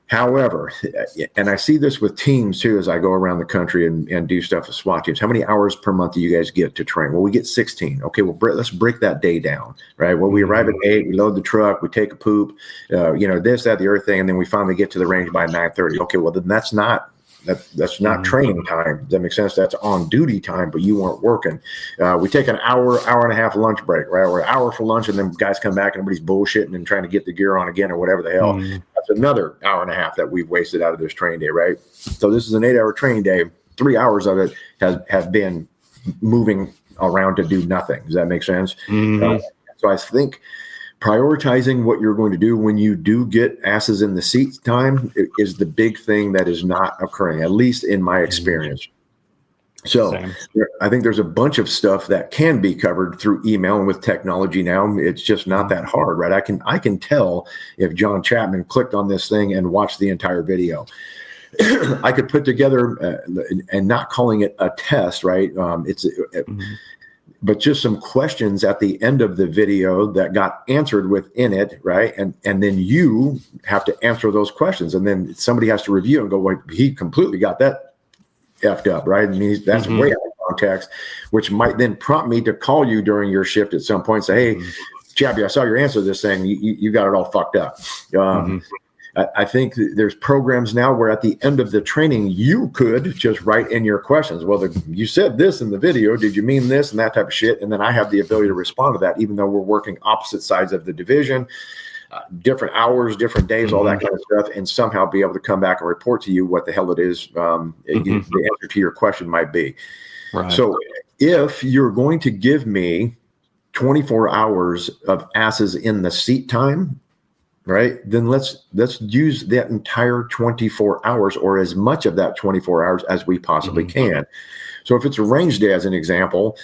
However, and I see this with teams too, as I go around the country and do stuff with SWAT teams. How many hours per month do you guys get to train? Well, we get 16. Okay, well, let's break that day down, right? Well, we arrive at 8, we load the truck, we take a poop, this, that, the other thing, and then we finally get to the range by 9:30. Okay, well, then that's not training time. Does that make sense? That's on duty time, but you weren't working. We take an hour and a half lunch break, right? Or an hour for lunch, and then guys come back and everybody's bullshitting and trying to get the gear on again or whatever the hell. That's another hour and a half that we've wasted out of this training day, right? So this is an 8-hour training day. 3 hours of it have been moving around to do nothing. Does that make sense? So I think prioritizing what you're going to do when you do get asses in the seat time is the big thing that is not occurring, at least in my experience. So I think there's a bunch of stuff that can be covered through email, and with technology now, it's just not that hard, right? I can tell if John Chapman clicked on this thing and watched the entire video. I could put together, and not calling it a test, right? But just some questions at the end of the video that got answered within it, right? And then you have to answer those questions, and then somebody has to review and go, well, he completely got that effed up, right? I mean, that's way out of context, which might then prompt me to call you during your shift at some point and say, hey, Chappie, I saw your answer to this thing. You got it all fucked up. I think there's programs now where at the end of the training, you could just write in your questions. Well, you said this in the video. Did you mean this and that type of shit? And then I have the ability to respond to that, even though we're working opposite sides of the division. different hours, different days, all that kind of stuff, and somehow be able to come back and report to you what the hell it is. The answer to your question might be. Right. So if you're going to give me 24 hours of asses in the seat time, right, then let's use that entire 24 hours or as much of that 24 hours as we possibly can. So if it's a range day, as an example,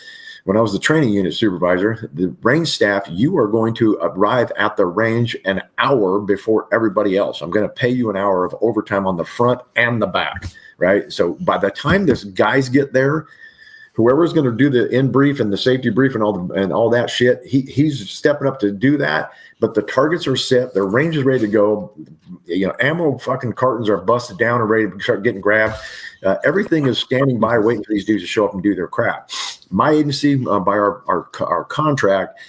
when I was the training unit supervisor, the range staff, you are going to arrive at the range an hour before everybody else. I'm going to pay you an hour of overtime on the front and the back, right? So by the time this guys get there, whoever's going to do the in brief and the safety brief and all that shit, he's stepping up to do that. But the targets are set, the range is ready to go. Ammo fucking cartons are busted down and ready to start getting grabbed. Everything is standing by, waiting for these dudes to show up and do their crap. My agency, by our contract,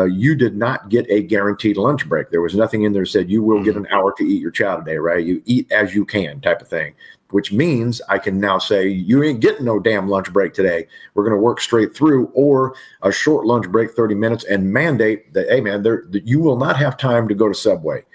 you did not get a guaranteed lunch break. There was nothing in there that said you will get an hour to eat your chow today, right? You eat as you can, type of thing. Which means I can now say, you ain't getting no damn lunch break today. We're going to work straight through, or a short lunch break, 30 minutes, and mandate that, hey, man, you will not have time to go to Subway.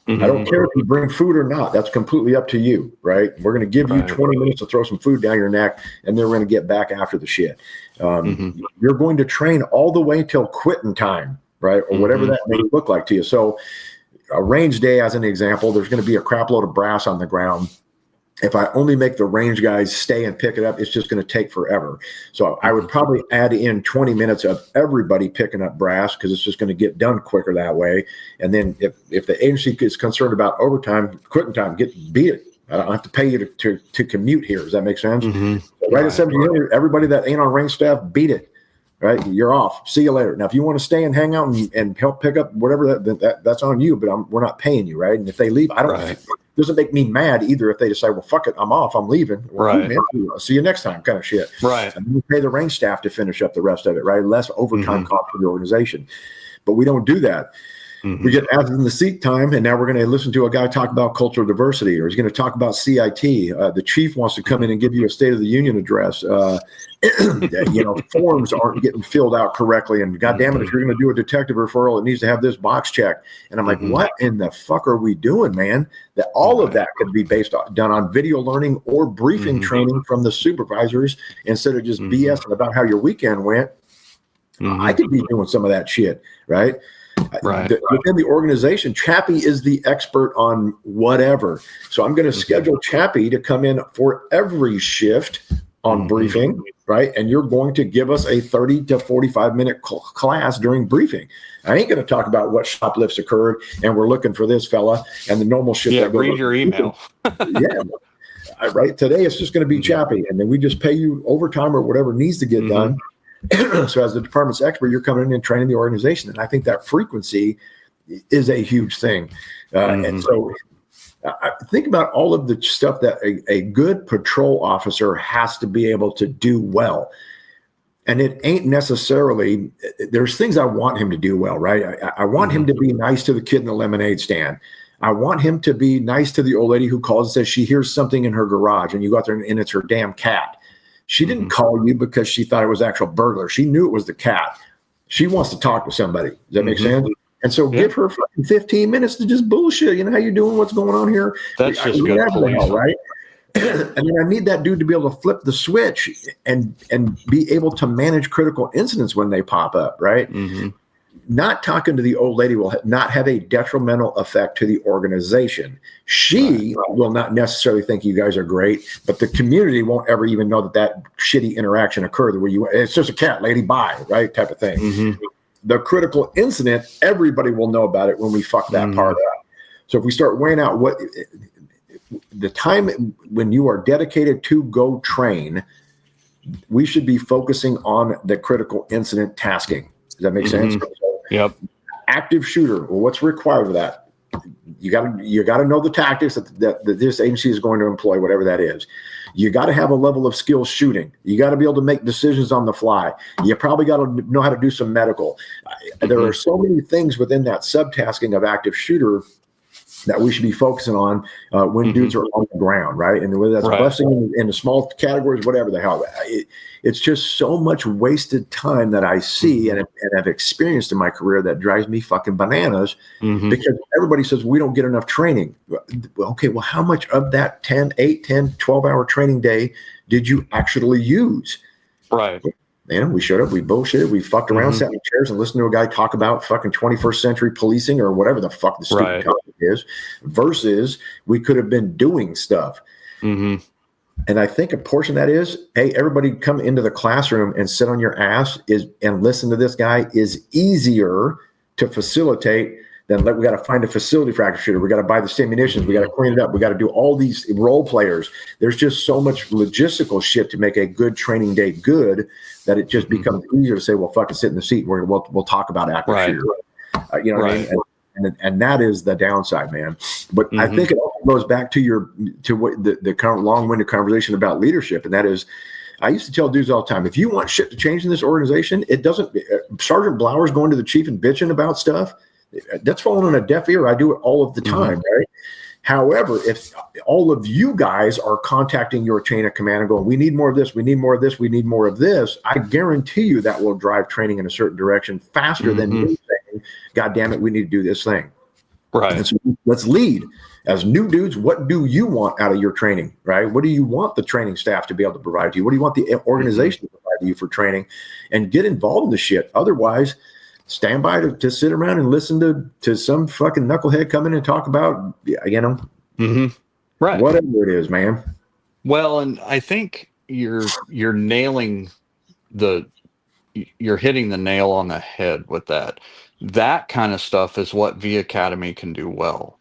I don't care if you bring food or not. That's completely up to you, right? We're going to give you 20 minutes to throw some food down your neck, and then we're going to get back after the shit. You're going to train all the way till quitting time, right? Or whatever that may look like to you. So a range day, as an example, there's going to be a crap load of brass on the ground. If I only make the range guys stay and pick it up, it's just going to take forever. So I would probably add in 20 minutes of everybody picking up brass, because it's just going to get done quicker that way. And then if the agency is concerned about overtime, quitting time, beat it. I don't have to pay you to commute here. Does that make sense? So right at 70, everybody that ain't on range staff, beat it. Right, you're off. See you later. Now, if you want to stay and hang out and help pick up whatever, that's on you. But we're not paying you, right? And if they leave, it doesn't make me mad either. If they decide, well, fuck it, I'm off, I'm leaving. Well, cool, man. I'll see you next time, kind of shit. Right. And we pay the range staff to finish up the rest of it, right? Less overtime cost for the organization. But we don't do that. We get added in the seat time, and now we're going to listen to a guy talk about cultural diversity, or he's going to talk about CIT. The chief wants to come in and give you a State of the Union address. Forms aren't getting filled out correctly, and God damn it, if you're going to do a detective referral, it needs to have this box checked. And I'm like, what in the fuck are we doing, man? That all of that could be done on video learning or briefing training from the supervisors, instead of just BSing about how your weekend went. I could be doing some of that shit, right? Within the organization, Chappie is the expert on whatever. So I'm going to schedule Chappie to come in for every shift on briefing, right? And you're going to give us a 30 to 45 minute class during briefing. I ain't going to talk about what shoplifts occurred and we're looking for this fella and the normal shit. Yeah, read your email. Right. Today it's just going to be Chappie, and then we just pay you overtime or whatever needs to get done. So as the department's expert, you're coming in and training the organization. And I think that frequency is a huge thing. And so I think about all of the stuff that a good patrol officer has to be able to do well. And it ain't necessarily, there's things I want him to do well, right? I want him to be nice to the kid in the lemonade stand. I want him to be nice to the old lady who calls and says she hears something in her garage, and you go out there and it's her damn cat. She didn't call you because she thought it was actual burglar. She knew it was the cat. She wants to talk to somebody. Does that make sense? And so give her fucking 15 minutes to just bullshit. You know, how you doing? What's going on here? That's just good police. Right? And then I need that dude to be able to flip the switch and be able to manage critical incidents when they pop up, right? Not talking to the old lady will not have a detrimental effect to the organization. She will not necessarily think you guys are great, but the community won't ever even know that shitty interaction occurred where it's just a cat, lady, bye, right? Type of thing. The critical incident, everybody will know about it when we fuck that part up. So if we start weighing out what the time when you are dedicated to go train, we should be focusing on the critical incident tasking. Does that make sense? Yep. Active shooter. Well, what's required of that? You got to know the tactics that this agency is going to employ, whatever that is. You got to have a level of skill shooting. You got to be able to make decisions on the fly. You probably got to know how to do some medical. There are so many things within that subtasking of active shooter that we should be focusing on when dudes are on the ground, right? And whether that's Right. busting in the small categories, whatever the hell, it's just so much wasted time that I see and have experienced in my career that drives me fucking bananas because everybody says we don't get enough training. Well, okay, well, how much of that 12-hour training day did you actually use? Right. Man, we showed up, we bullshitted, we fucked around, sat in chairs and listened to a guy talk about fucking 21st century policing or whatever the fuck the stupid Right. topic is, versus we could have been doing stuff. And I think a portion of that is, hey, everybody come into the classroom and sit on your ass and listen to this guy is easier to facilitate than we got to find a facility for active shooter. We got to buy the ammunitions. We got to clean it up. We got to do all these role players. There's just so much logistical shit to make a good training day good that it just becomes easier to say, well, fucking sit in the seat. We'll talk about active shooter. You know what I mean? And that is the downside, man. But I think it also goes back to what the current long-winded conversation about leadership, and that is, I used to tell dudes all the time, if you want shit to change in this organization, it doesn't. Sergeant Blauer's going to the chief and bitching about stuff. That's falling on a deaf ear. I do it all of the time, right? However, if all of you guys are contacting your chain of command and going, we need more of this, we need more of this, we need more of this, I guarantee you that will drive training in a certain direction faster than you saying, God damn it, we need to do this thing. Right. And so let's lead. As new dudes, what do you want out of your training, right? What do you want the training staff to be able to provide to you? What do you want the organization to provide to you for training? And get involved in the shit. Otherwise, stand by to sit around and listen to some fucking knucklehead come in and talk about, Right. whatever it is, man. Well, and I think you're nailing you're hitting the nail on the head with that. That kind of stuff is what V Academy can do well.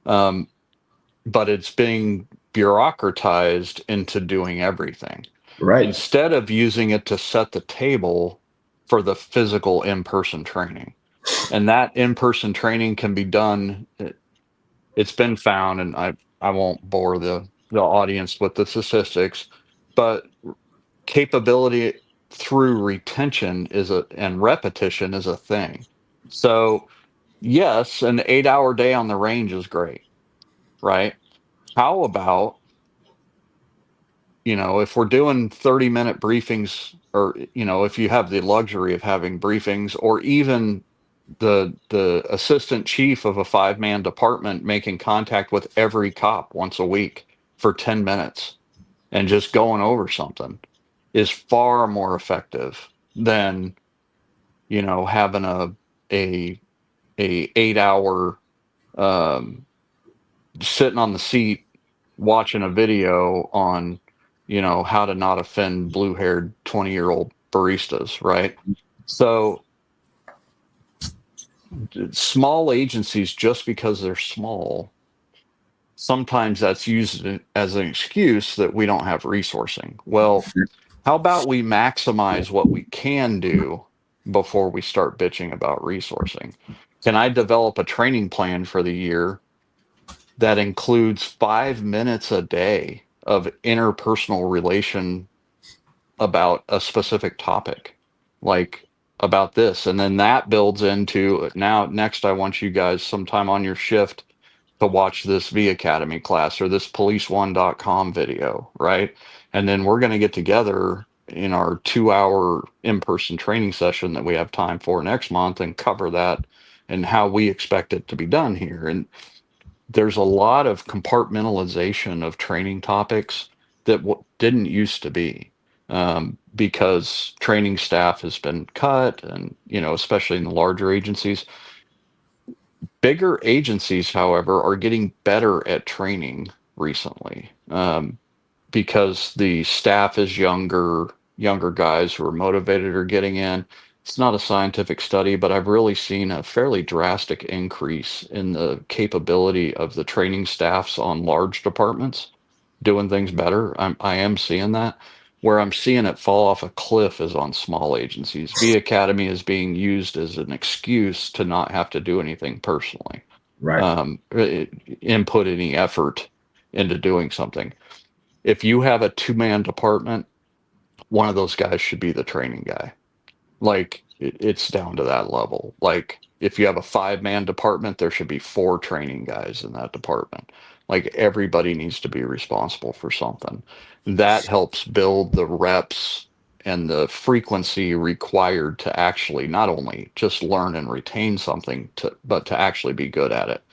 But it's being bureaucratized into doing everything. Right. Instead of using it to set the table for the physical in-person training. And that in-person training can be done. It's been found, and I won't bore the audience with the statistics, but capability through retention and repetition is a thing. So yes, an 8-hour day on the range is great, right? How about, if we're doing 30-minute briefings, or, if you have the luxury of having briefings, or even the assistant chief of a 5-man department making contact with every cop once a week for 10 minutes and just going over something is far more effective than, having a 8-hour sitting on the seat watching a video on, how to not offend blue-haired 20-year-old baristas, right? So small agencies, just because they're small, sometimes that's used as an excuse that we don't have resourcing. Well, how about we maximize what we can do before we start bitching about resourcing? Can I develop a training plan for the year that includes 5 minutes a day of interpersonal relation about a specific topic, like about this? And then that builds into, now, next, I want you guys sometime on your shift to watch this V Academy class or this police1.com video, right? And then we're going to get together in our 2-hour in-person training session that we have time for next month and cover that and how we expect it to be done here. And there's a lot of compartmentalization of training topics that didn't used to be, because training staff has been cut, and especially in the larger agencies. Bigger agencies, however, are getting better at training recently, because the staff is younger guys who are motivated are getting in. It's not a scientific study, but I've really seen a fairly drastic increase in the capability of the training staffs on large departments doing things better. I am seeing that. Where I'm seeing it fall off a cliff is on small agencies. V Academy is being used as an excuse to not have to do anything personally, Right. input any effort into doing something. If you have a 2-man department, one of those guys should be the training guy. Like, it's down to that level. Like, if you have a 5-man department, there should be 4 training guys in that department. Like everybody needs to be responsible for something. That helps build the reps and the frequency required to actually not only just learn and retain something, but to actually be good at it.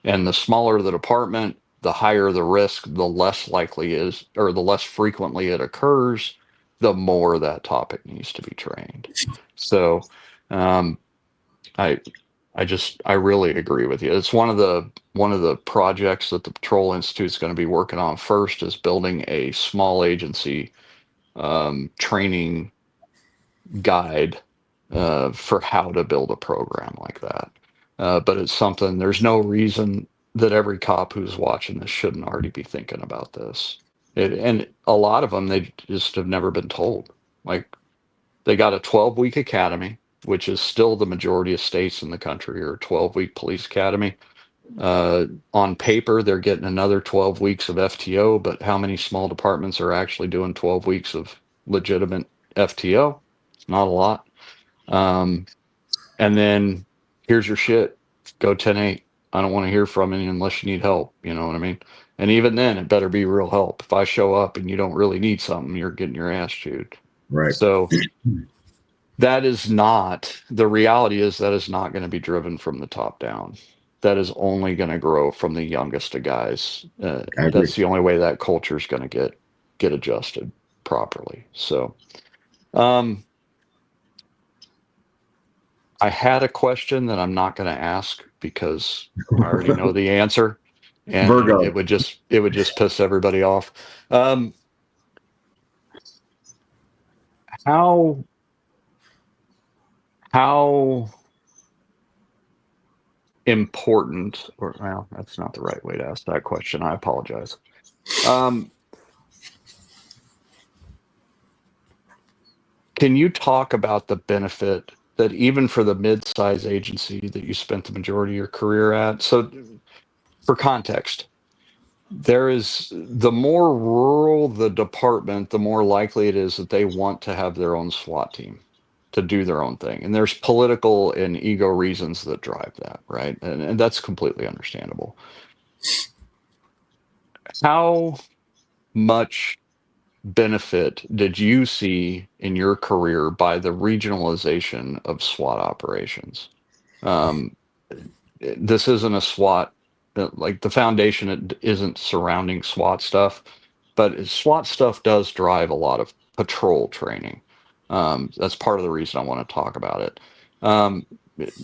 And the smaller the department, the higher the risk, the less likely is, or the less frequently it occurs, the more that topic needs to be trained. So, um, I, I really agree with you. It's one of the projects that the Patrol Institute is going to be working on first is building a small agency training guide for how to build a program like that. But it's something, there's no reason that every cop who's watching this shouldn't already be thinking about this. And a lot of them, they just have never been told. Like they got a 12-week academy, which is still the majority of states in the country are 12-week police academy. On paper, they're getting another 12 weeks of FTO, but how many small departments are actually doing 12 weeks of legitimate FTO? It's not a lot. And then here's your shit. Go 10-8. I don't want to hear from you unless you need help. You know what I mean? And even then, it better be real help. If I show up and you don't really need something, you're getting your ass chewed. Right. So that is not, the reality is that is not going to be driven from the top down. That is only going to grow from the youngest of guys. I agree. That's the only way that culture is going to get adjusted properly. So, I had a question that I'm not going to ask because I already know the answer, and Virgo. it would just piss everybody off. How how important, or well, that's not the right way to ask that question. I apologize. Um, can you talk about the benefit that even for the mid-size agency that you spent the majority of your career at? So, for context, there is, the more rural the department, the more likely it is that they want to have their own SWAT team to do their own thing. And there's political and ego reasons that drive that, right? And that's completely understandable. How much benefit did you see in your career by the regionalization of SWAT operations? Um, this isn't a SWAT, like the foundation it isn't surrounding SWAT stuff, but SWAT stuff does drive a lot of patrol training. That's part of the reason I want to talk about it.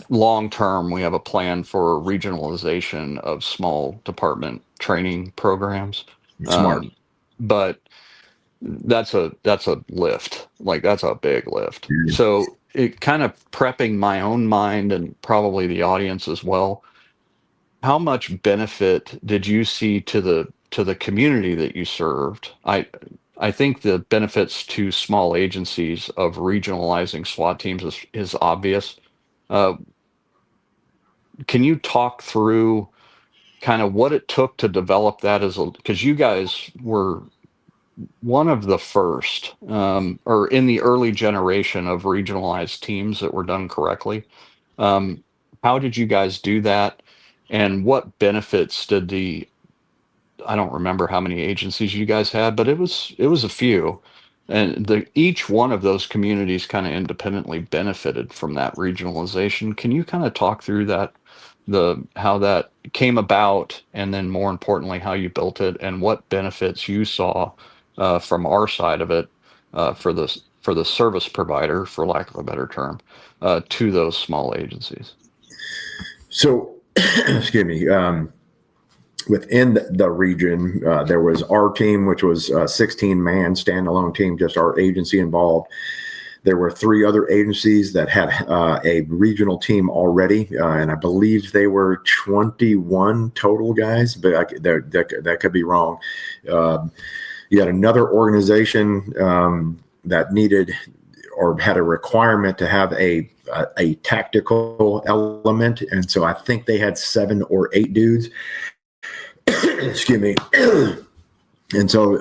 Long term, we have a plan for regionalization of small department training programs. Smart. But that's a lift. Like that's a big lift. So it kind of prepping my own mind and probably the audience as well. How much benefit did you see to the community that you served? I think the benefits to small agencies of regionalizing SWAT teams is obvious. Uh, can you talk through kind of what it took to develop that as a, because you guys were one of the first, or in the early generation of regionalized teams that were done correctly. Um, how did you guys do that? And what benefits did I don't remember how many agencies you guys had, but it was a few. And each one of those communities kind of independently benefited from that regionalization. Can you kind of talk through that, how that came about, and then more importantly, how you built it and what benefits you saw from our side of it for the service provider, for lack of a better term, to those small agencies? So, excuse me. Within the region, there was our team, which was a 16-man standalone team, just our agency involved. There were 3 other agencies that had a regional team already, and I believe they were 21 total guys, but that could be wrong. You had another organization that needed or had a requirement to have a tactical element, and so I think they had 7 or 8 dudes. Excuse me. And so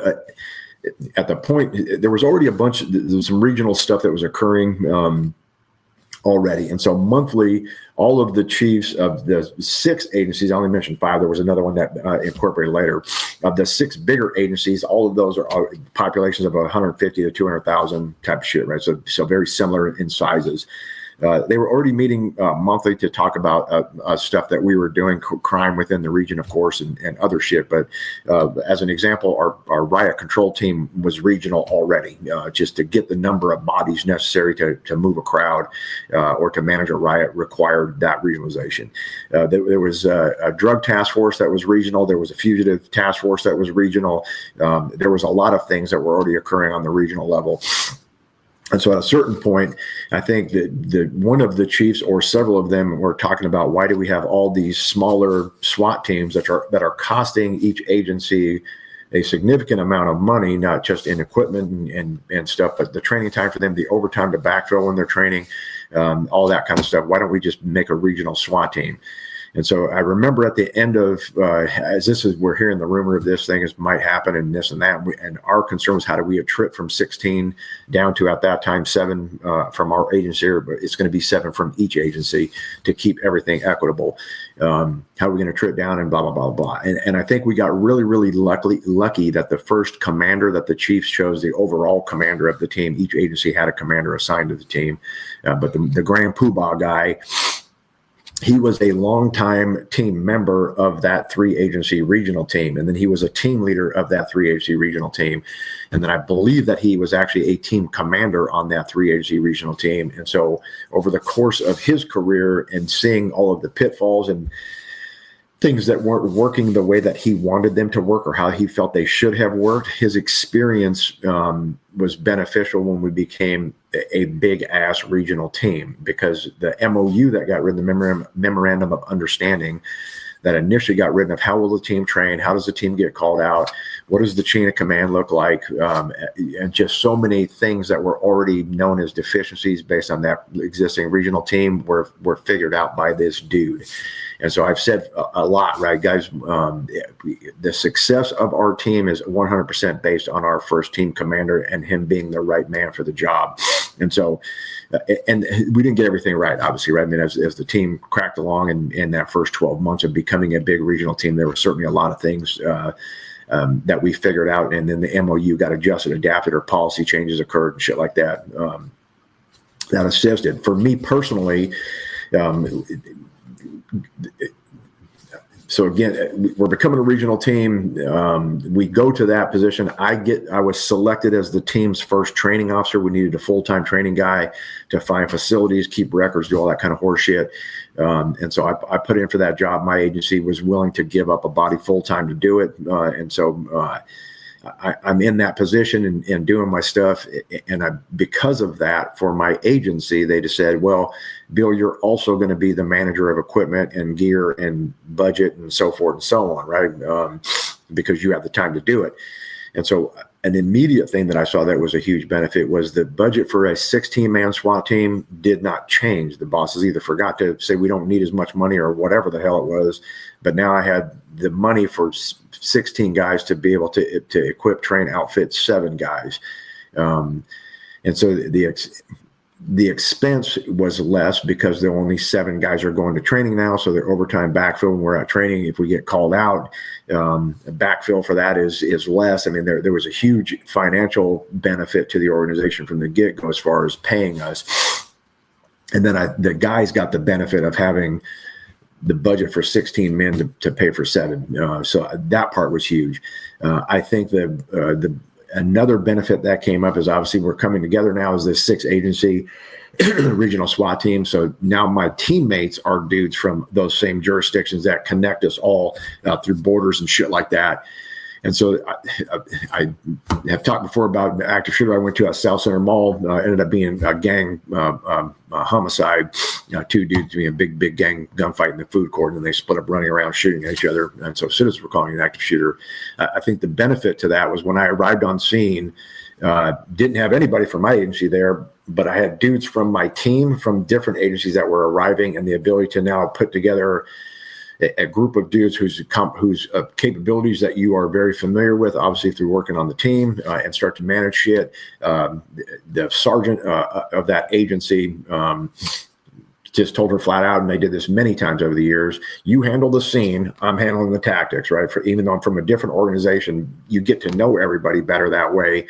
at the point, there was already there was some regional stuff that was occurring already. And so monthly, all of the chiefs of the 6 agencies, I only mentioned 5, there was another one that incorporated later, of the 6 bigger agencies, all of those are populations of 150 to 200,000 type of shit, right? So very similar in sizes. They were already meeting monthly to talk about stuff that we were doing, crime within the region, of course, and other shit. But as an example, our riot control team was regional already, just to get the number of bodies necessary to move a crowd or to manage a riot required that regionalization. There was a drug task force that was regional. There was a fugitive task force that was regional. There was a lot of things that were already occurring on the regional level. And so at a certain point, I think that one of the chiefs or several of them were talking about, why do we have all these smaller SWAT teams that are costing each agency a significant amount of money, not just in equipment and stuff, but the training time for them, the overtime to backfill when they're training, all that kind of stuff. Why don't we just make a regional SWAT team? And so I remember at the end of, we're hearing the rumor of this thing might happen and this and that. And our concern was, how do we attrit from 16 down to, at that time, 7 from our agency, but it's going to be 7 from each agency to keep everything equitable. How are we going to attrit down and blah, blah, blah, blah. And I think we got really, really lucky that the first commander that the chiefs chose, the overall commander of the team, each agency had a commander assigned to the team. But the Grand Poobah guy, he was a longtime team member of that 3-agency regional team. And then he was a team leader of that 3-agency regional team. And then I believe that he was actually a team commander on that 3-agency regional team. And so over the course of his career and seeing all of the pitfalls and things that weren't working the way that he wanted them to work or how he felt they should have worked, his experience was beneficial when we became a big ass regional team, because the MOU that got written, the memorandum of understanding that initially got written, of how will the team train, how does the team get called out, what does the chain of command look like, and just so many things that were already known as deficiencies based on that existing regional team were figured out by this dude. And so I've said a lot, right, guys? The success of our team is 100% based on our first team commander and him being the right man for the job. And so, and we didn't get everything right, obviously, right? I mean, as the team cracked along in that first 12 months of becoming a big regional team, there were certainly a lot of things that we figured out. And then the MOU got adjusted, adapted, or policy changes occurred and shit like that. That assisted. For me personally, so again, we're becoming a regional team. We go to that position. I was selected as the team's first training officer. We needed a full-time training guy to find facilities, keep records, do all that kind of horse shit. And so I put in for that job. My agency was willing to give up a body full-time to do it. And so I'm in that position and doing my stuff. And because of that, for my agency, they just said, well, Bill, you're also going to be the manager of equipment and gear and budget and so forth and so on, right? Because you have the time to do it. And so an immediate thing that I saw that was a huge benefit was the budget for a 16-man SWAT team did not change. The bosses either forgot to say we don't need as much money or whatever the hell it was, but now I had the money for 16 guys to be able to equip, train, outfit 7 guys. And so the expense was less because there are only 7 guys are going to training now. So their overtime backfill when we're at training, if we get called out, backfill for that is less. I mean, there was a huge financial benefit to the organization from the get-go as far as paying us. And then the guys got the benefit of having the budget for 16 men to pay for 7. So that part was huge. I think another benefit that came up is obviously we're coming together now as this 6-agency regional SWAT team. So now my teammates are dudes from those same jurisdictions that connect us all through borders and shit like that. And so I have talked before about the active shooter I went to at South Center Mall. Ended up being a gang homicide. 2 dudes being a big gang gunfight in the food court, and they split up running around shooting at each other. And so citizens were calling it an active shooter. I think the benefit to that was when I arrived on scene, didn't have anybody from my agency there, but I had dudes from my team from different agencies that were arriving, and the ability to now put together a group of dudes whose capabilities that you are very familiar with, obviously through working on the team, and start to manage shit. The sergeant of that agency just told her flat out, and they did this many times over the years, you handle the scene, I'm handling the tactics, right? For even though I'm from a different organization, you get to know everybody better that way,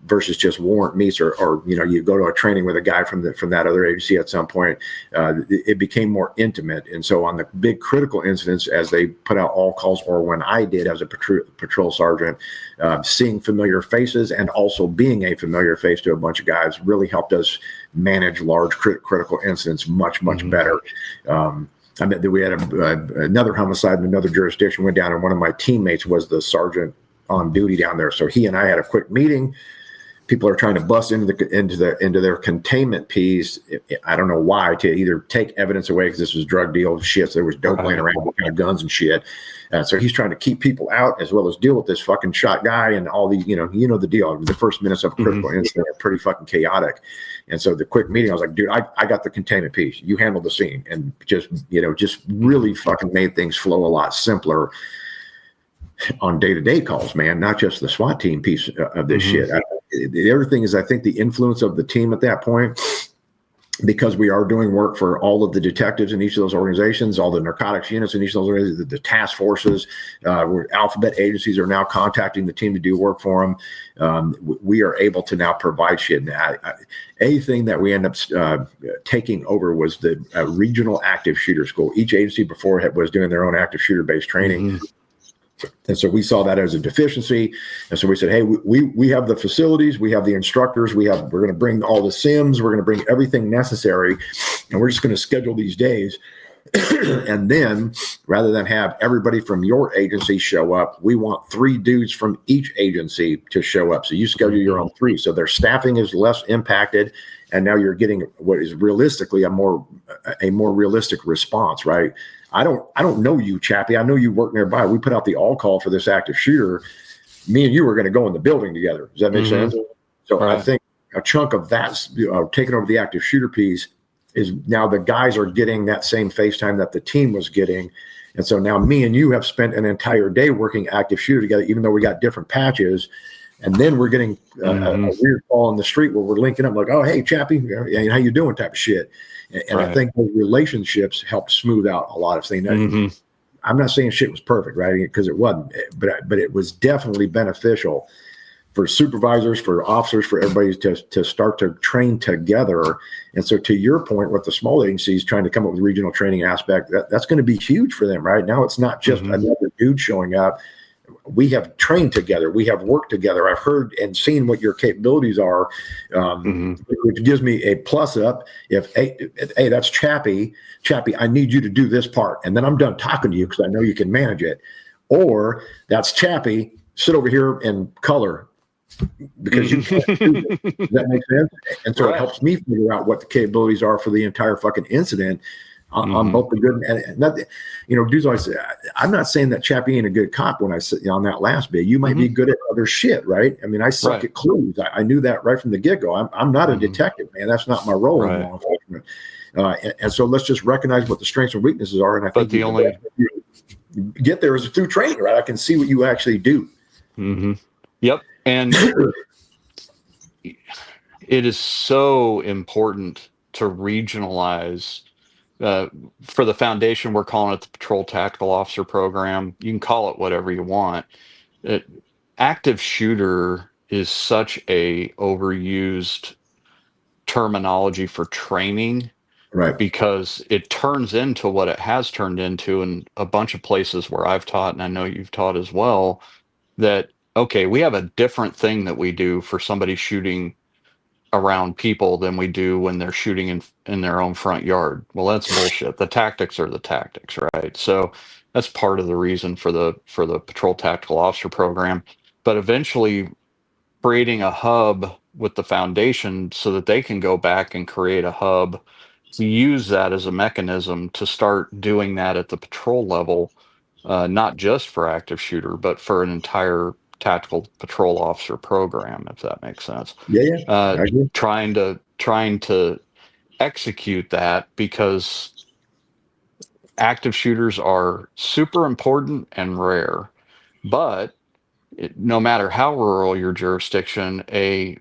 versus just warrant meets, or you go to a training with a guy from that other agency at some point. It became more intimate. And so on the big critical incidents, as they put out all calls, or when I did as a patrol sergeant, seeing familiar faces and also being a familiar face to a bunch of guys really helped us manage large critical incidents much better. I mean, we had another homicide in another jurisdiction went down, and one of my teammates was the sergeant on duty down there. So he and I had a quick meeting. People are trying to bust into their containment piece. I don't know why, to either take evidence away, because this was drug deal shit. So there was dope laying around, kind of guns and shit. So he's trying to keep people out as well as deal with this fucking shot guy and all these, the deal. The first minutes of a critical incident are pretty fucking chaotic. And so the quick meeting, I was like, dude, I got the containment piece. You handle the scene, and just really fucking made things flow a lot simpler on day-to-day calls, man, not just the SWAT team piece of this shit. The other thing is, I think the influence of the team at that point, because we are doing work for all of the detectives in each of those organizations, all the narcotics units in each of those organizations, the task forces, where alphabet agencies are now contacting the team to do work for them. We are able to now provide shit. And a thing that we end up taking over was the regional active shooter school. Each agency before was doing their own active shooter based training. And so we saw that as a deficiency. And so we said, hey, we have the facilities, we have the instructors, we're going to bring all the sims, we're going to bring everything necessary, and we're just going to schedule these days. And then rather than have everybody from your agency show up, we want 3 dudes from each agency to show up. So you schedule your own 3. So their staffing is less impacted. And now you're getting what is realistically a more realistic response, right? I don't know you, Chappie. I know you work nearby. We put out the all call for this active shooter. Me and you are going to go in the building together. Does that make sense? So I think a chunk of that, taking over the active shooter piece, is now the guys are getting that same FaceTime that the team was getting. And so now me and you have spent an entire day working active shooter together, even though we got different patches. And then we're getting a weird call on the street where we're linking up like, oh, hey, Chappie, how you doing type of shit. And I think those relationships helped smooth out a lot of things. I'm not saying shit was perfect, right? Because it wasn't, but it was definitely beneficial for supervisors, for officers, for everybody to start to train together. And so to your point, with the small agencies trying to come up with regional training aspect, that's going to be huge for them, right? Now it's not just another dude showing up. We have trained together. We have worked together. I've heard and seen what your capabilities are, which gives me a plus up. If, hey, that's Chappie, I need you to do this part. And then I'm done talking to you because I know you can manage it. Or that's Chappie, sit over here and color because you can't do it. Does that make sense? And so it helps me figure out what the capabilities are for the entire fucking incident. On both the good and not, dudes always say, I'm not saying that Chappie ain't a good cop when I sit on that last bit. You might be good at other shit, right? I mean, I suck at clues. I knew that right from the get-go. I'm not a detective, man. That's not my role in law enforcement. And so let's just recognize what the strengths and weaknesses are. And I think the only way you get there is through training, right? I can see what you actually do. Yep. And it is so important to regionalize. For the foundation, we're calling it the Patrol Tactical Officer Program. You can call it whatever you want. Active shooter is such a overused terminology for training, right? Because it turns into what it has turned into in a bunch of places where I've taught, and I know you've taught as well, that, okay, we have a different thing that we do for somebody shooting around people than we do when they're shooting in their own front yard. Well, that's bullshit. The tactics are the tactics, right? So that's part of the reason for the Patrol Tactical Officer Program. But eventually creating a hub with the foundation so that they can go back and create a hub to use that as a mechanism to start doing that at the patrol level, not just for active shooter, but for an entire tactical patrol officer program, if that makes sense. I agree. Trying to execute that, because active shooters are super important and rare. But no matter how rural your jurisdiction, a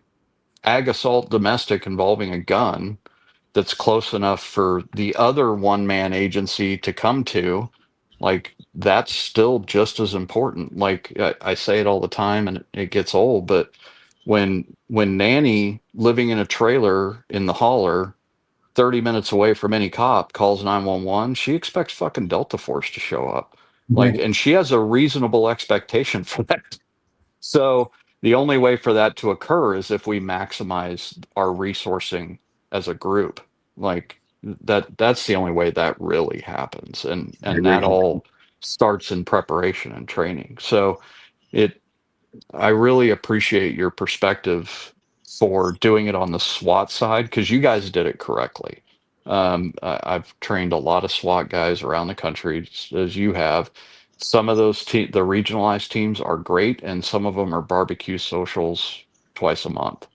ag assault domestic involving a gun that's close enough for the other one-man agency to come to, like that's still just as important. Like I say it all the time, and it gets old, but when Nanny living in a trailer in the holler 30 minutes away from any cop calls 911, she expects fucking Delta Force to show up. Like, Mhm. and she has a reasonable expectation for that. So the only way for that to occur is if we maximize our resourcing as a group. Like that's the only way that really happens. I And agree. that all starts in preparation and training. So it I really appreciate your perspective for doing it on the SWAT side because you guys did it correctly. I've trained a lot of SWAT guys around the country, as you have. Some of those the regionalized teams are great, and some of them are barbecue socials twice a month.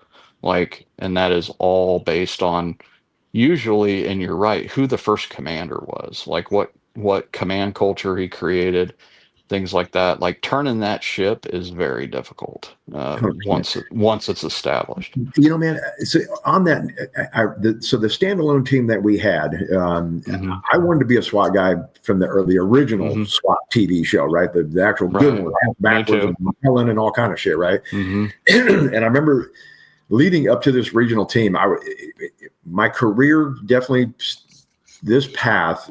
Like, and that is all based on usually, and you're right, who the first commander was, like what command culture he created, things like that. Like turning that ship is very difficult 100%. once it's established. Man, so on that, so the standalone team that we had, Hmm. I wanted to be a SWAT guy from the original Hmm. SWAT TV show, right? The actual good Right. one, Me backwards too. and Helen and all kind of shit, right? Hmm. And I remember leading up to this regional team, my career definitely, this path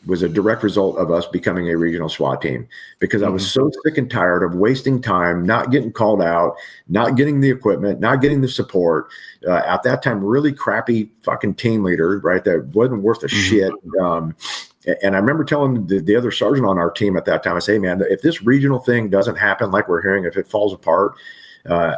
was a direct result of us becoming a regional SWAT team because I was Hmm. so sick and tired of wasting time, not getting called out, not getting the equipment, not getting the support. At that time, really crappy fucking team leader, right? That wasn't worth a Hmm. shit. And I remember telling the other sergeant on our team at that time, I say, hey, man, if this regional thing doesn't happen like we're hearing, if it falls apart, uh,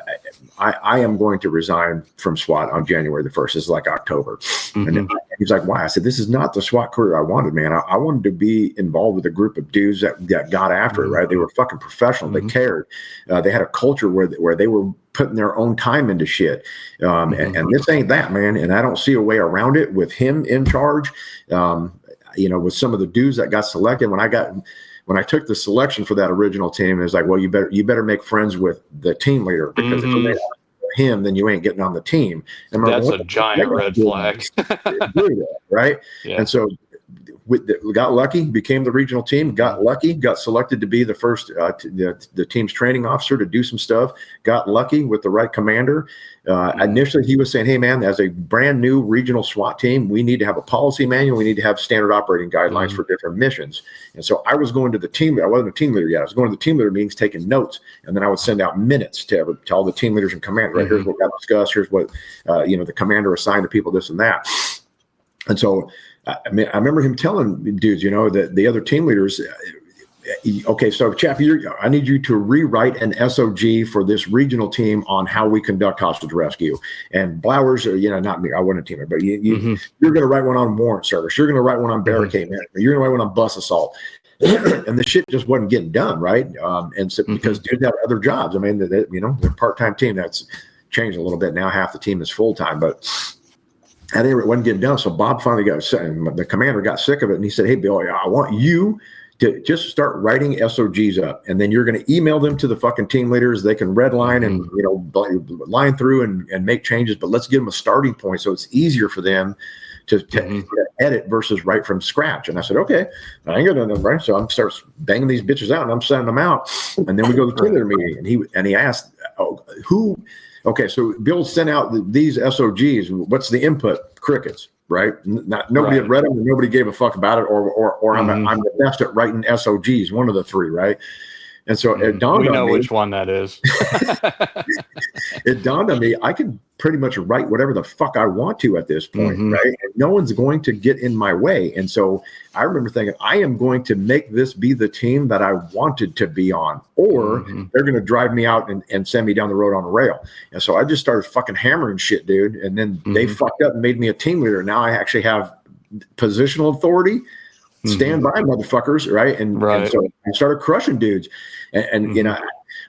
I am going to resign from SWAT on January the 1st. It's like October. And Hmm. he's like, why? I said, this is not the SWAT career I wanted, man. I wanted to be involved with a group of dudes that got after it, Hmm. right? They were fucking professional. They Hmm. cared. They had a culture where they were putting their own time into shit. And this ain't that, man. And I don't see a way around it with him in charge. With some of the dudes that got selected when I took the selection for that original team, it was like, well, you better make friends with the team leader because if Hmm. you ain't him, then you ain't getting on the team. And I'm like, That's what a the fuck giant that got red to do with flag. it? Right? Yeah. And so we got lucky, became the regional team, got lucky, got selected to be the first the team's training officer to do some stuff, got lucky with the right commander. Initially, he was saying, hey, man, as a brand new regional SWAT team, we need to have a policy manual. We need to have standard operating guidelines for different missions. And so I was going to the team. I wasn't a team leader yet. I was going to the team leader meetings, taking notes. And then I would send out minutes to all the team leaders and commanders. Right? Here's what got discussed. Here's what, the commander assigned to people, this and that. And so I remember him telling dudes, that the other team leaders, okay, so Chappie, I need you to rewrite an SOG for this regional team on how we conduct hostage rescue. And Blowers, not me, I wasn't a teammate, but you're going to write one on warrant service. You're going to write one on barricade management. You're going to write one on bus assault. And the shit just wasn't getting done, right? And so because dudes have other jobs. I mean, they're part-time team. That's changed a little bit now. Half the team is full-time, but at any rate, it wasn't getting done. So Bob finally got sick, and the commander got sick of it, and he said, hey, Bill, I want you to just start writing SOGs up, and then you're going to email them to the fucking team leaders. They can redline and line through and make changes, but let's give them a starting point so it's easier for them to edit versus write from scratch. And I said, okay, I ain't gonna do nothing, right? So I'm start banging these bitches out, and I'm sending them out, and then we go to the team leader meeting, and he asked, who. Okay, so Bill sent out these SOGs. What's the input? Crickets, right? Nobody had read them, and nobody gave a fuck about it. Or I'm the best at writing SOGs. One of the three, right? And so it dawned We on know me. which one that is. It dawned on me I can pretty much write whatever the fuck I want to at this point, right? And no one's going to get in my way. And so I remember thinking, I am going to make this be the team that I wanted to be on, or they're going to drive me out and send me down the road on a rail. And so I just started fucking hammering shit, dude. And then they fucked up and made me a team leader. Now I actually have positional authority. Stand by, motherfuckers, right? And so I started crushing dudes. And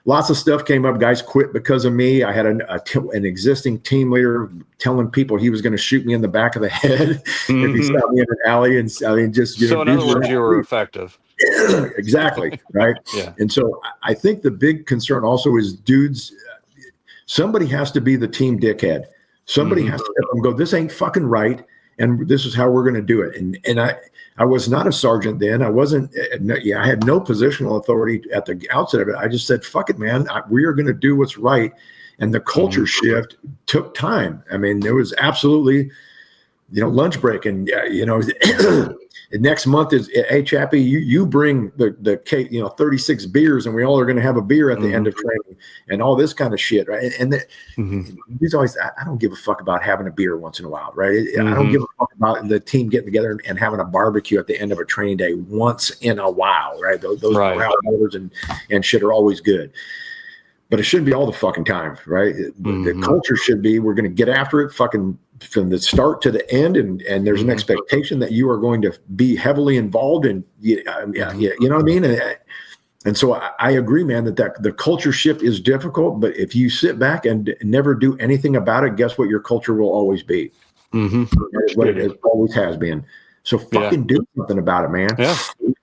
lots of stuff came up. Guys quit because of me. I had an existing team leader telling people he was going to shoot me in the back of the head if he stopped me in an alley. And I mean, just so in other words, you were effective. Exactly, right? Yeah. And so I think the big concern also is dudes. Somebody has to be the team dickhead. Somebody has to go, this ain't fucking right. and this is how we're going to do it. And I was not a sergeant then. I wasn't. I had no positional authority at the outset of it. I just said, "Fuck it, man. We are going to do what's right." And the culture shift took time. I mean, there was absolutely, lunch break, and next month is, hey Chappie, you bring the cake, 36 beers, and we all are going to have a beer at the end of training, and all this kind of shit, right? And he's always, I don't give a fuck about having a beer once in a while, right? I don't give a fuck about the team getting together and having a barbecue at the end of a training day once in a while, right? Those morale motors and shit are always good. But it shouldn't be all the fucking time, right? The culture should be, we're going to get after it fucking from the start to the end, and there's an expectation that you are going to be heavily involved in, you know what I mean? And so I agree, man, that the culture shift is difficult, but if you sit back and never do anything about it, guess what your culture will always be? What it always has been. So fucking do something about it, man. Yeah.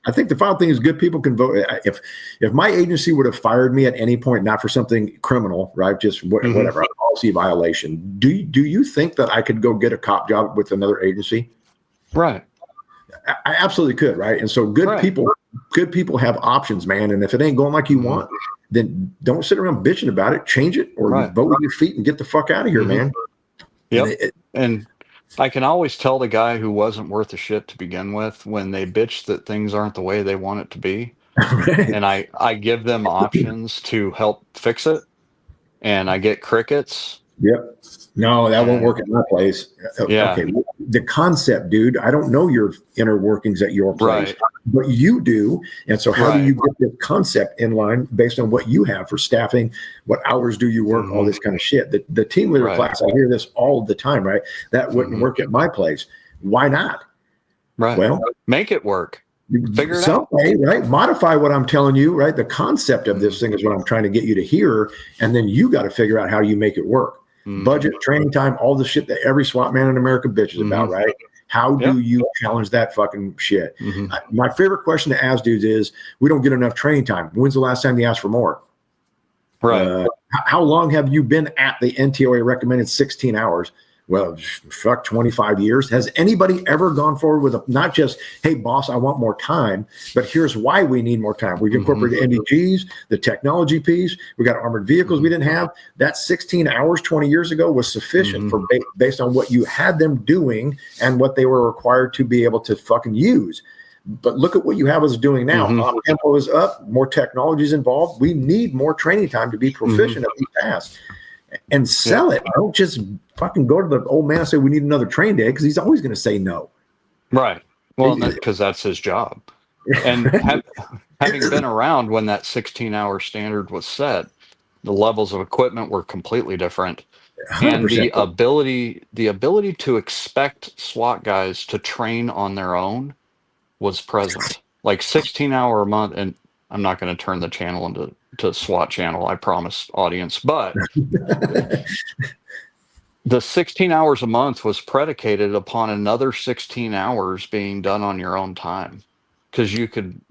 I think the final thing is good people can vote. If my agency would have fired me at any point, not for something criminal, right? Just whatever, a policy violation. Do you think that I could go get a cop job with another agency? Right. I absolutely could, right? And so good people have options, man. And if it ain't going like you want, then don't sit around bitching about it. Change it, or vote with your feet and get the fuck out of here, man. Yep. And I can always tell the guy who wasn't worth a shit to begin with when they bitch that things aren't the way they want it to be. Right. And I give them options to help fix it, and I get crickets. Yep. No, that won't work at my place. Yeah. Okay. The concept, dude, I don't know your inner workings at your place, but you do. And so how do you get the concept in line based on what you have for staffing? What hours do you work? All this kind of shit. The team leader class, I hear this all the time, right? That wouldn't work at my place. Why not? Right. Well, make it work. Figure it some out. way, right? Modify what I'm telling you, right? The concept of this thing is what I'm trying to get you to hear. And then you got to figure out how you make it work. Budget, training time, all the shit that every SWAT man in America bitches about, right? How do you challenge that fucking shit? My favorite question to ask dudes is, we don't get enough training time. When's the last time you asked for more? Right. How long have you been at the NTOA recommended 16 hours? Well, fuck, 25 years. Has anybody ever gone forward with not just, hey, boss, I want more time, but here's why we need more time. We've incorporated NDGs, the technology piece. We got armored vehicles we didn't have. That 16 hours 20 years ago was sufficient for based on what you had them doing and what they were required to be able to fucking use. But look at what you have us doing now. Tempo is up, more technology is involved. We need more training time to be proficient at these tasks. And sell it. Don't just fucking go to the old man and say we need another train day, because he's always going to say no. Right. Well, because that's his job. And having been around when that 16-hour standard was set, the levels of equipment were completely different. 100%. And the ability to expect SWAT guys to train on their own was present. Like 16-hour a month, and I'm not going to turn the channel into SWAT channel, I promise, audience. But the 16 hours a month was predicated upon another 16 hours being done on your own time. Because you could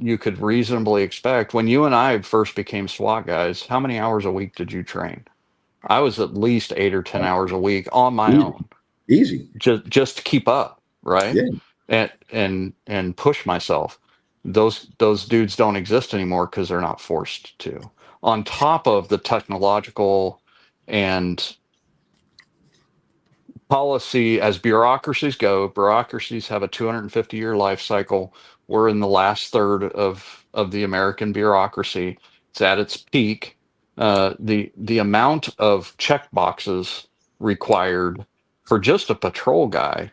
reasonably expect, when you and I first became SWAT guys, how many hours a week did you train? I was at least 8 or 10 hours a week on my own. Easy. Just to keep up, right? Yeah. And push myself. Those dudes don't exist anymore because they're not forced to. On top of the technological and policy, as bureaucracies go, bureaucracies have a 250-year life cycle. We're in the last third of the American bureaucracy. It's at its peak. The amount of check boxes required for just a patrol guy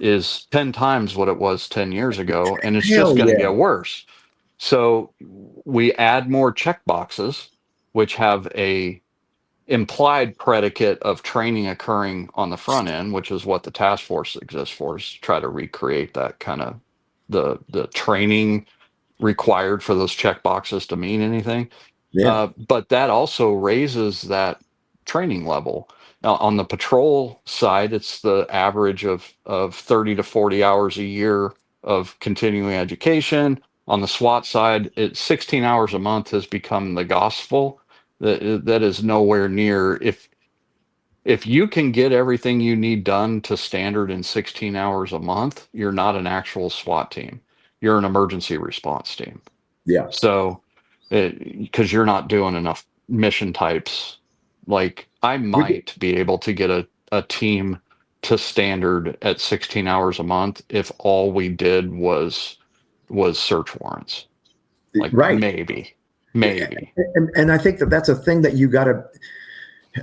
is 10 times what it was 10 years ago, and it's just going to get worse. So we add more check boxes, which have a implied predicate of training occurring on the front end, which is what the task force exists for, is try to recreate that kind of the training required for those check boxes to mean anything. But that also raises that training level. Now, on the patrol side, it's the average of 30 to 40 hours a year of continuing education. On the SWAT side, 16 hours a month has become the gospel. That is nowhere near. if you can get everything you need done to standard in 16 hours a month, you're not an actual SWAT team. You're an emergency response team. Yeah. So, because you're not doing enough mission types, like I We do. might be able to get a team to standard at 16 hours a month if all we did was search warrants. Like Right. maybe. And I think that that's a thing that you got to,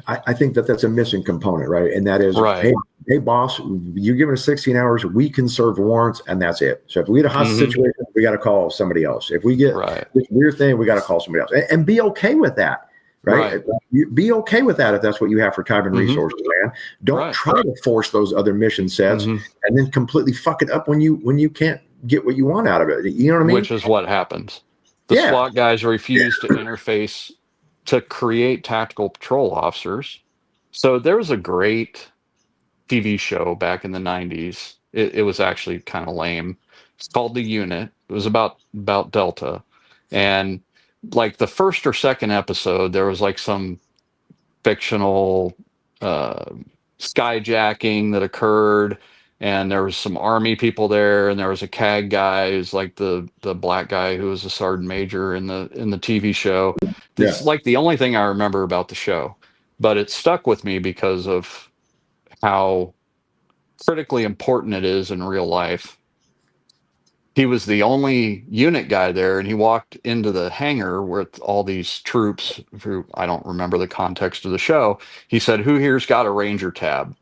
I think that that's a missing component, right? And that is, Right. hey, boss, you give us 16 hours, we can serve warrants, and that's it. So if we get a hostage situation, we got to call somebody else. If we get Right. this weird thing, we got to call somebody else, and be okay with that, right? Be okay with that if that's what you have for time and resources, man. Don't try to force those other mission sets and then completely fuck it up when you can't get what you want out of it. You know what I mean? Which is what happens. The SWAT guys refuse to interface to create tactical patrol officers. So there was a great TV show back in the 90s. It was actually kind of lame. It's called The Unit. It was about Delta. And like the first or second episode, there was like some fictional uh, skyjacking that occurred, and there was some army people there, and there was a CAG guy who's like the black guy who was a sergeant major in the TV show. It's like the only thing I remember about the show, but it stuck with me because of how critically important it is in real life. He was the only unit guy there, and he walked into the hangar with all these troops who I don't remember the context of the show. He said, "Who here's got a Ranger tab?"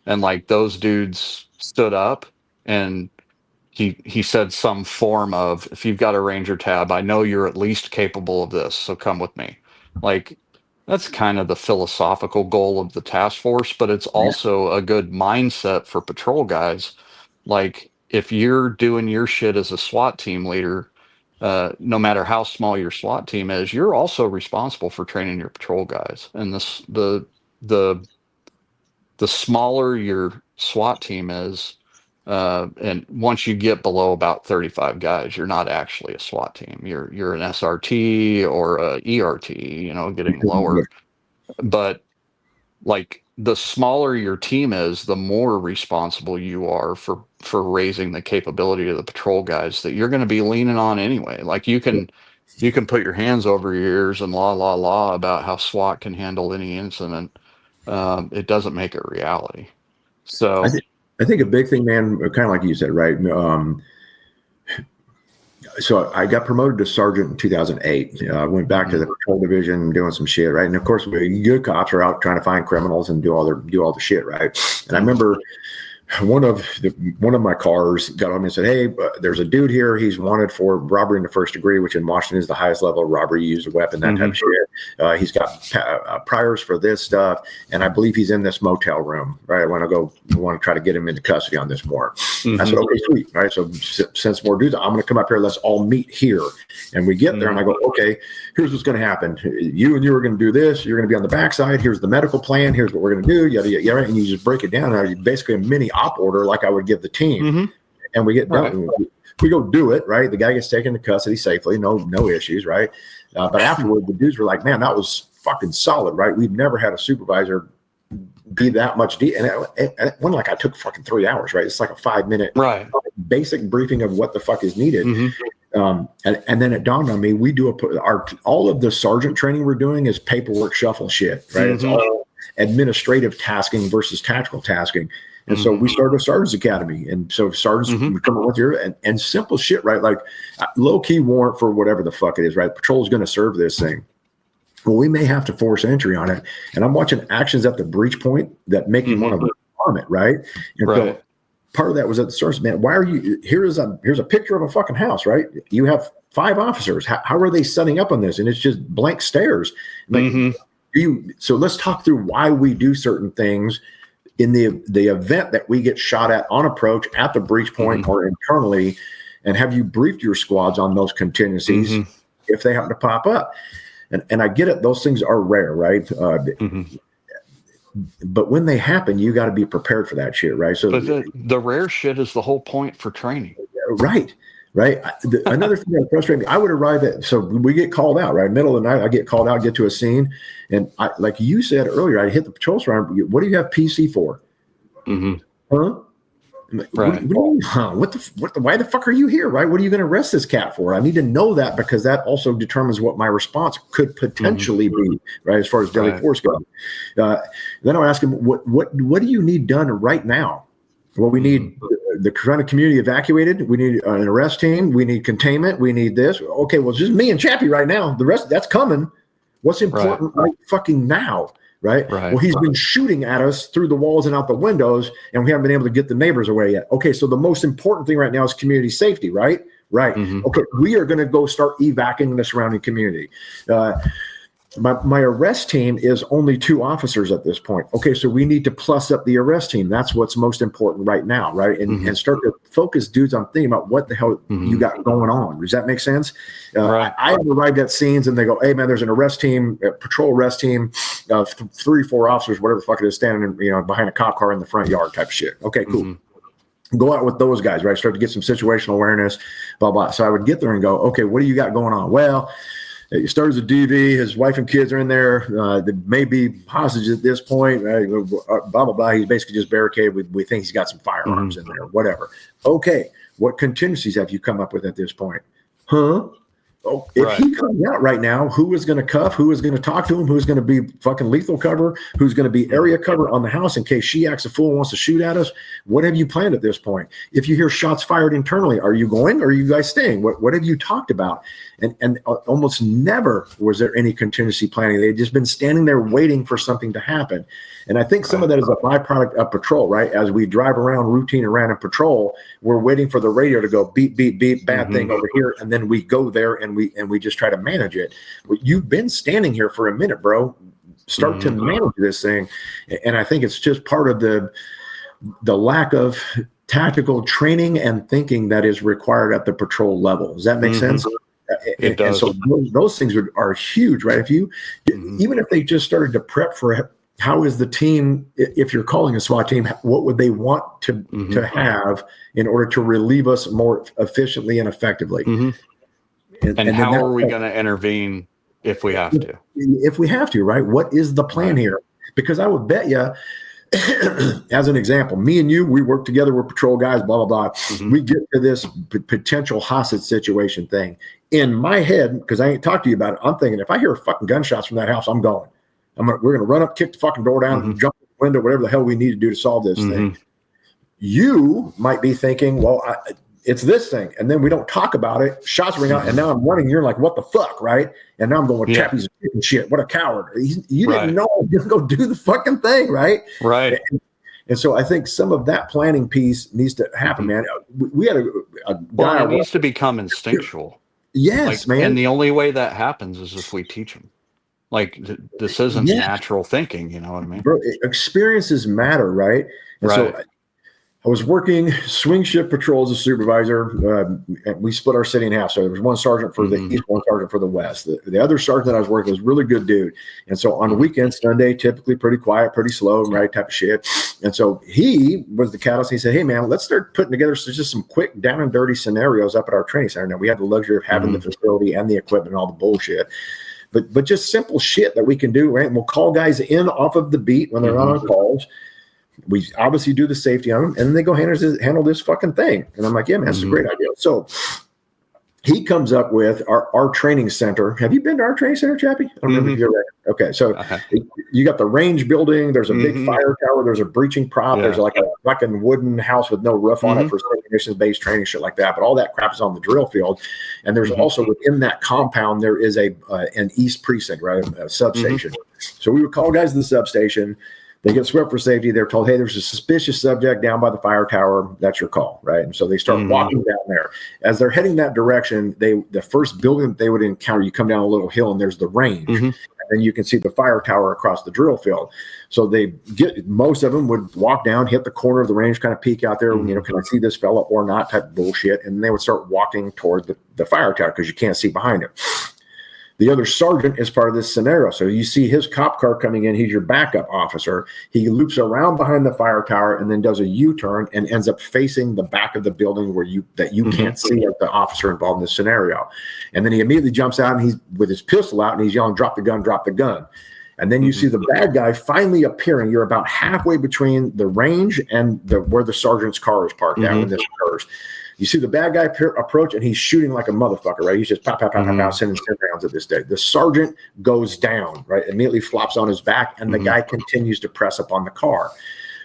And like those dudes stood up, and he said some form of, "If you've got a Ranger tab, I know you're at least capable of this, so come with me." Like that's kind of the philosophical goal of the task force, but it's also a good mindset for patrol guys. Like if you're doing your shit as a SWAT team leader, no matter how small your SWAT team is, you're also responsible for training your patrol guys. And the the smaller your SWAT team is, and once you get below about 35 guys, you're not actually a SWAT team. You're an SRT or a ERT, getting lower. But like the smaller your team is, the more responsible you are for raising the capability of the patrol guys that you're going to be leaning on anyway. Like you can put your hands over your ears and la about how SWAT can handle any incident. It doesn't make it reality. So I think a big thing, man, kind of like you said, right? So I got promoted to sergeant in 2008. I went back to the patrol division doing some shit, right? And of course, good cops are out trying to find criminals and do all the shit, right? And I remember one of my cars got on me and said, "Hey, there's a dude here. He's wanted for robbery in the first degree, which in Washington is the highest level of robbery. You use a weapon, that type of shit. He's got priors for this stuff, and I believe he's in this motel room. Right? I want to try to get him into custody on this more." I said, "Okay, sweet. All right, so send some more dudes. I'm going to come up here. Let's all meet here." And we get there, and I go, "Okay, here's what's going to happen. You are going to do this. You're going to be on the backside. Here's the medical plan. Here's what we're going to do. Yada yada yada." And you just break it down. And basically a mini op order like I would give the team. And we get done. We go do it, right? The guy gets taken into custody safely, no issues, right? But afterward, the dudes were like, "Man, that was fucking solid, right? We've never had a supervisor be that much deep." And it went like I took fucking 3 hours, right? It's like a 5-minute basic briefing of what the fuck is needed. And then it dawned on me, we do all of the sergeant training we're doing is paperwork shuffle shit, right? It's all administrative tasking versus tactical tasking. And so we started a sergeant's academy. And so sergeants would come up with and simple shit, right? Like low key warrant for whatever the fuck it is, right? Patrol is going to serve this thing. Well, we may have to force entry on it. And I'm watching actions at the breach point that make you want to arm it, right? And so part of that was at the source, man, why are you, here's a picture of a fucking house, right? You have 5 officers. How are they setting up on this? And it's just blank stares. Like, so let's talk through why we do certain things in the event that we get shot at on approach at the breach point or internally, and have you briefed your squads on those contingencies if they happen to pop up? And I get it; those things are rare, right? But when they happen, you got to be prepared for that shit, right? So, but the rare shit is the whole point for training, right? right? Another thing that frustrated me, I would arrive so we get called out, right? Middle of the night, I get called out, get to a scene. And like you said earlier, I hit the patrol surround. What do you have PC for? Mm-hmm. Huh? Right. Why the fuck are you here, right? What are you going to arrest this cat for? I need to know that because that also determines what my response could potentially be, right? As far as deadly force goes. Then I'll ask him, what do you need done right now? Well, we need the kind of community evacuated. We need an arrest team. We need containment. We need this. Okay, well, it's just me and Chappie right now. The rest, that's coming. What's important right fucking now? Right? Well, he's been shooting at us through the walls and out the windows, and we haven't been able to get the neighbors away yet. Okay, so the most important thing right now is community safety, right? Right. Okay, we are going to go start evacuating the surrounding community. My arrest team is only 2 officers at this point. Okay, so we need to plus up the arrest team. That's what's most important right now, right? And start to focus dudes on thinking about what the hell you got going on. Does that make sense? I have arrived at scenes and they go, hey, man, there's an arrest team, a patrol arrest team, 3, 4 officers, whatever the fuck it is, standing behind a cop car in the front yard type shit. Okay, cool. Go out with those guys, right? Start to get some situational awareness, blah, blah. So I would get there and go, okay, what do you got going on? Well, he starts a DV. His wife and kids are in there. They may be hostages at this point. Blah, blah, blah. He's basically just barricaded. We think he's got some firearms in there, whatever. Okay. What contingencies have you come up with at this point? Huh? Oh, if he comes out right now, who is going to cuff? Who is going to talk to him? Who's going to be fucking lethal cover? Who's going to be area cover on the house in case she acts a fool and wants to shoot at us? What have you planned at this point? If you hear shots fired internally, are you going or are you guys staying? What have you talked about? And almost never was there any contingency planning. They'd just been standing there waiting for something to happen. And I think some of that is a byproduct of patrol, right? As we drive around routine and random patrol, we're waiting for the radio to go beep, beep, beep, bad thing over here. And then we go there and we just try to manage it. Well, you've been standing here for a minute, bro. Start to manage this thing. And I think it's just part of the lack of tactical training and thinking that is required at the patrol level. Does that make sense? It does. And so those things are huge, right? If you, even if they just started to prep for how is the team, if you're calling a SWAT team, what would they want to have in order to relieve us more efficiently and effectively? And how are we going to intervene if we have to? If we have to, right? What is the plan here? Because I would bet you, as an example, me and you, we work together, we're patrol guys, blah, blah, blah. We get to this potential hostage situation thing. In my head, because I ain't talked to you about it, I'm thinking, if I hear fucking gunshots from that house, I'm going. We're going to run up, kick the fucking door down, and jump the window, whatever the hell we need to do to solve this thing. You might be thinking, well, it's this thing. And then we don't talk about it. Shots ring out, and now I'm running. You're like, what the fuck, right? And now I'm going, Chappie's a shit. What a coward. You didn't know. You didn't go do the fucking thing, right? Right. And so I think some of that planning piece needs to happen, man. We had a guy. Well, it needs to become instinctual. Yes, man. And the only way that happens is if we teach them. Like, this isn't natural thinking, you know what I mean? Bro, experiences matter, right? And so I was working swing shift patrol as a supervisor. We split our city in half. So there was one sergeant for the east, one sergeant for the west. The other sergeant that I was working with was a really good dude. And so on the weekends, Sunday, typically pretty quiet, pretty slow, right, type of shit. And so he was the catalyst. He said, hey, man, let's start putting together just some quick down and dirty scenarios up at our training center. Now, we have the luxury of having the facility and the equipment and all the bullshit. But just simple shit that we can do, right? And we'll call guys in off of the beat when they're not on calls. We obviously do the safety on them, and then they go handle this fucking thing. And I'm like, yeah, man, that's a great idea. So he comes up with our training center. Have you been to our training center, Chappie? I don't remember if you're there. Okay, so you got the range building. There's a big fire tower. There's a breaching prop. There's like a fucking wooden house with no roof on it for conditions-based training, shit like that. But all that crap is on the drill field. And there's also within that compound, there is an east precinct, right, a substation. So we would call guys to the substation. They get swept for safety. They're told, hey, there's a suspicious subject down by the fire tower. That's your call, right? And so they start walking down there. As they're heading that direction, the first building that they would encounter, you come down a little hill and there's the range. And then you can see the fire tower across the drill field. So most of them would walk down, hit the corner of the range, kind of peek out there, can I see this fella or not type of bullshit. And they would start walking toward the fire tower because you can't see behind it. The other sergeant is part of this scenario. So you see his cop car coming in. He's your backup officer. He loops around behind the fire tower and then does a U-turn and ends up facing the back of the building where you can't see as the officer involved in this scenario. And then he immediately jumps out and he's with his pistol out and he's yelling, "Drop the gun, drop the gun." And then you see the bad guy finally appearing. You're about halfway between the range and where the sergeant's car is parked at when this occurs. You see the bad guy approach, and he's shooting like a motherfucker, right? He's just pow, pow, pow, pow, pow, sending 10 rounds at this day. The sergeant goes down, right? Immediately flops on his back, and the guy continues to press up on the car.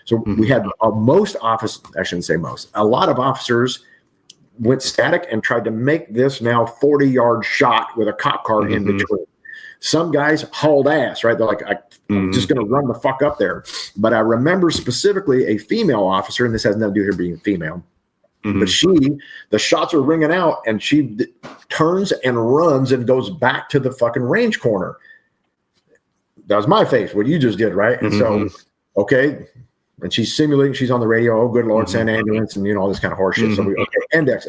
So we had most officers, I shouldn't say most, a lot of officers went static and tried to make this now 40-yard shot with a cop car in between. Some guys hauled ass, right? They're like, I'm just going to run the fuck up there. But I remember specifically a female officer, and this has nothing to do with her being female, but the shots are ringing out, and she turns and runs and goes back to the fucking range corner. That was my face, what you just did, right? And so, okay, and she's simulating, she's on the radio, oh, good Lord, send ambulance, and all this kind of horse shit. So we, index.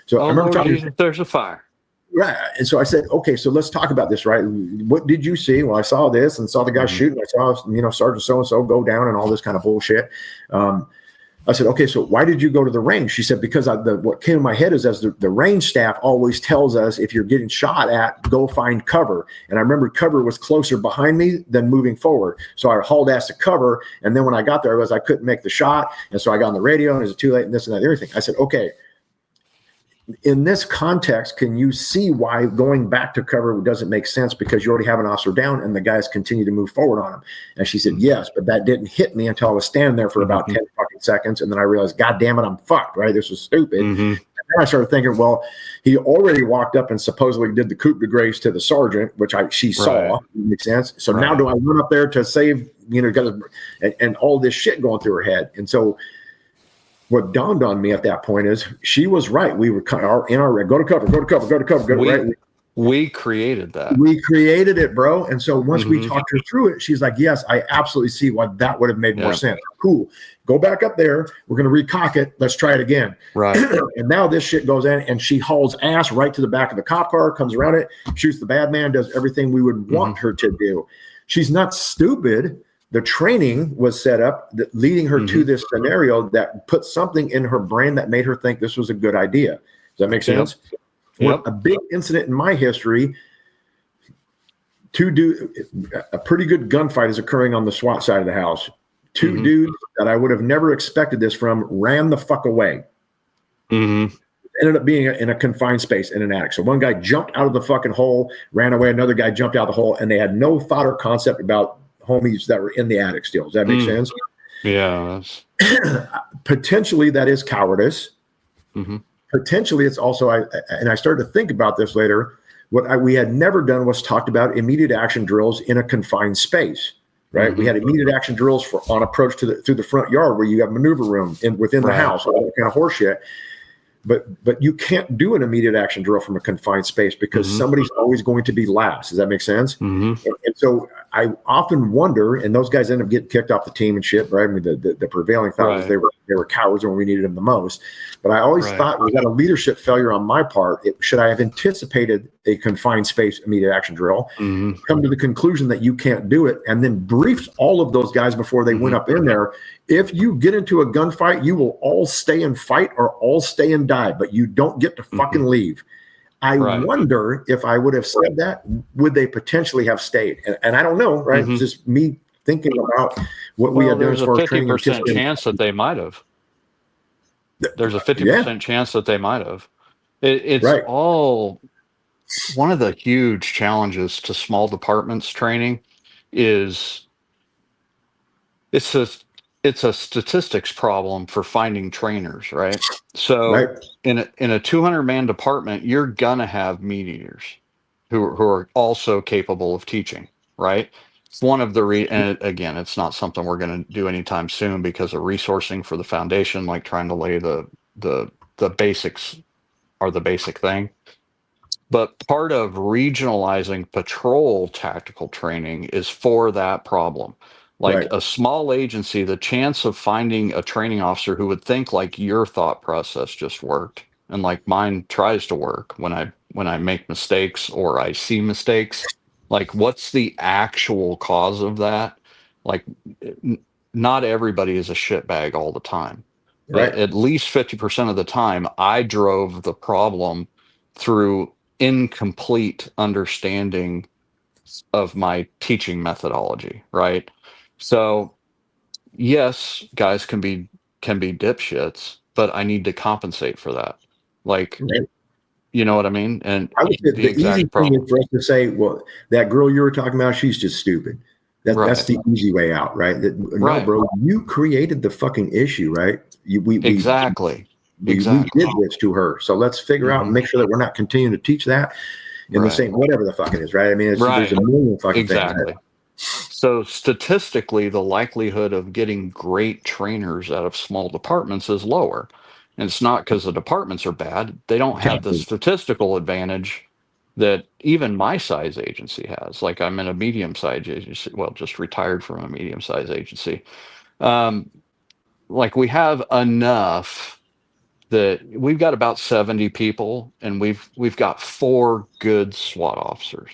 So I remember talking, there's a fire. Right. And so I said, okay, so let's talk about this, right? What did you see? Well, I saw this and saw the guy shooting. I saw, Sergeant so-and-so go down and all this kind of bullshit. I said, okay, so why did you go to the range? She said, because what came in my head is as the range staff always tells us, if you're getting shot at, go find cover. And I remember cover was closer behind me than moving forward. So I hauled ass to cover. And then when I got there, I couldn't make the shot. And so I got on the radio and it was too late and this and that and everything. I said, okay, in this context, can you see why going back to cover doesn't make sense, because you already have an officer down and the guys continue to move forward on him? And she said, yes, but that didn't hit me until I was standing there for about 10 fucking seconds. And then I realized, God damn it, I'm fucked, right? This was stupid. And then I started thinking, well, he already walked up and supposedly did the coup de grace to the sergeant, which she saw. Makes sense. So now do I run up there to save, and all this shit going through her head. And so what dawned on me at that point is she was right. We were in our go to cover. Right? We created that. We created it, bro. And so once we talked her through it, she's like, yes, I absolutely see why that would have made more sense. Cool. Go back up there. We're going to recock it. Let's try it again. Right. And now this shit goes in and she hauls ass right to the back of the cop car, comes around it, shoots the bad man, does everything we would want her to do. She's not stupid. The training was set up leading her to this scenario that put something in her brain that made her think this was a good idea. Does that make sense? Yep. A big incident in my history, a pretty good gunfight is occurring on the SWAT side of the house. Two dudes that I would have never expected this from ran the fuck away. Ended up being in a confined space in an attic. So one guy jumped out of the fucking hole, ran away. Another guy jumped out the hole, and they had no thought or concept about homies that were in the attic still. Does that make sense? Yeah. Potentially that is cowardice. Potentially it's also, I started to think about this later. What we had never done was talked about immediate action drills in a confined space, right? We had immediate action drills on approach through the front yard where you have maneuver room within the house, all that kind of horseshit. But you can't do an immediate action drill from a confined space because somebody's always going to be last. Does that make sense? And so I often wonder, and those guys end up getting kicked off the team and shit, right? I mean, the prevailing thought was they were cowards when we needed them the most. But I always thought we got a leadership failure on my part. Should I have anticipated a confined space immediate action drill, come to the conclusion that you can't do it, and then briefed all of those guys before they went up in there. If you get into a gunfight, you will all stay and fight or all stay and die, but you don't get to fucking leave. I wonder if I would have said that, would they potentially have stayed? And I don't know, right? It's just me thinking about what we had done as far as training. There's a 50% chance that they might have. There's a 50% chance that they might have. It's all one of the huge challenges to small departments training is it's a statistics problem for finding trainers, right? So in a 200-man department, you're gonna have meat eaters who are also capable of teaching, right? It's one of the and again, it's not something we're going to do anytime soon because of resourcing for the foundation, like trying to lay the basics are the basic thing. But part of regionalizing patrol tactical training is for that problem. Like a small agency, the chance of finding a training officer who would think like your thought process just worked, and like mine tries to work when I make mistakes or I see mistakes, like what's the actual cause of that? Like n- not everybody is a shitbag all the time, but Right. at least 50% of the time I drove the problem through incomplete understanding of my teaching methodology, right? So yes, guys can be dipshits, but I need to compensate for that. Like, Right. you know what I mean? And I would say the the easy exact thing problem. is for us to say, well, that girl you were talking about, she's just stupid. That's Right. the easy way out, right? No, Right. bro, you created the fucking issue, right? Exactly. We did Exactly. this to her, so let's figure out and Hmm. make sure that we're not continuing to teach that in the Right. same whatever the fuck it is, right? I mean, there's a Right. million fucking things. Exactly. So statistically, the likelihood of getting great trainers out of small departments is lower. And it's not because the departments are bad. They don't have the statistical advantage that even my size agency has. Like I'm in a medium size agency, well, just retired from a medium size agency. Um, like we have enough that we've got about 70 people and we've got 4 good SWAT officers.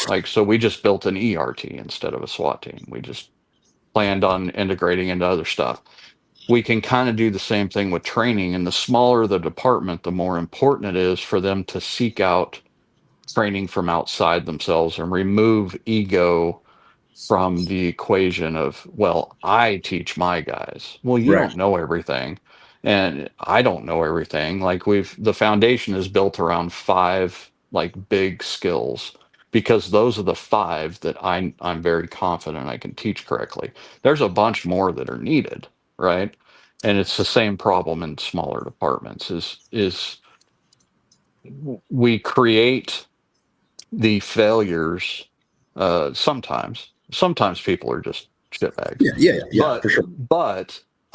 Like so we just built an ERT instead of a SWAT team. We just planned on integrating into other stuff. We can kind of do the same thing with training, and the smaller the department, the more important it is for them to seek out training from outside themselves and remove ego from the equation of, well, I teach my guys. Well, you Right. don't know everything, and I don't know everything. Like the foundation is built around 5 like big skills because those are the 5 that I'm very confident I can teach correctly. There's a bunch more that are needed, right? And it's the same problem in smaller departments is we create the failures sometimes people are just shitbags, Yeah, yeah, yeah, but for sure.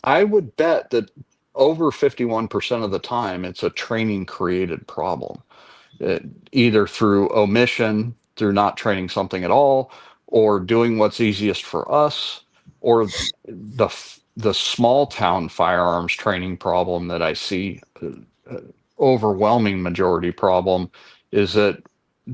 I would bet that over 51% of the time it's a training created problem, uh, either through omission, through not training something at all, or doing what's easiest for us, or the small town firearms training problem that I see, uh, overwhelming majority problem is that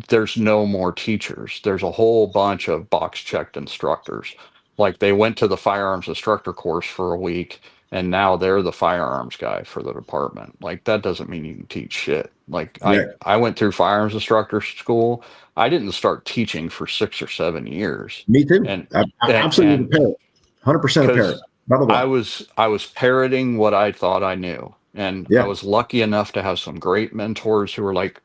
there's no more teachers. There's a whole bunch of box checked instructors. Like they went to the firearms instructor course for a week and now they're the firearms guy for the department. Like that doesn't mean you can teach shit. Like Right. I went through firearms instructor school. I didn't start teaching for 6 or 7 years. Me too. And I'm absolutely and a parrot. 100% a parrot. because Blah blah blah. I was parroting what I thought I knew. And I Yeah. was lucky enough to have some great mentors who were like,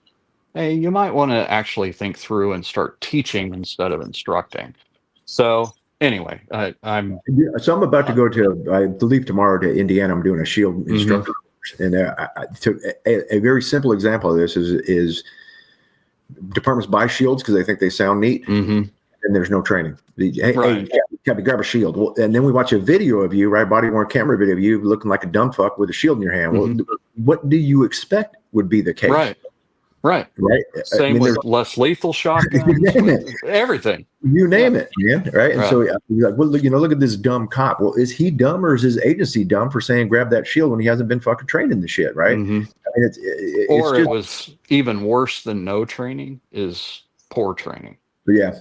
hey, you might want to actually think through and start teaching instead of instructing. So anyway, I'm Yeah, so I'm about to go to, I leave tomorrow to Indiana. I'm doing a shield hmm instructor course. And a very simple example of this is departments buy shields because they think they sound neat, hmm and there's no training. Hey, right, Cabby, grab a shield. Well, and then we watch a video of you, right? Body worn camera video of you looking like a dumb fuck with a shield in your hand. Well, hmm what do you expect would be the case? right, right. Right? I Same mean, there's with less lethal you shotguns, name it. with everything. You Yeah, name it, man. Right. And right. so you're like, well, look at this dumb cop. Well, is he dumb or is his agency dumb for saying grab that shield when he hasn't been fucking trained in the shit? Right. hmm I mean, it's Or it just, was even worse than no training is poor training. yeah.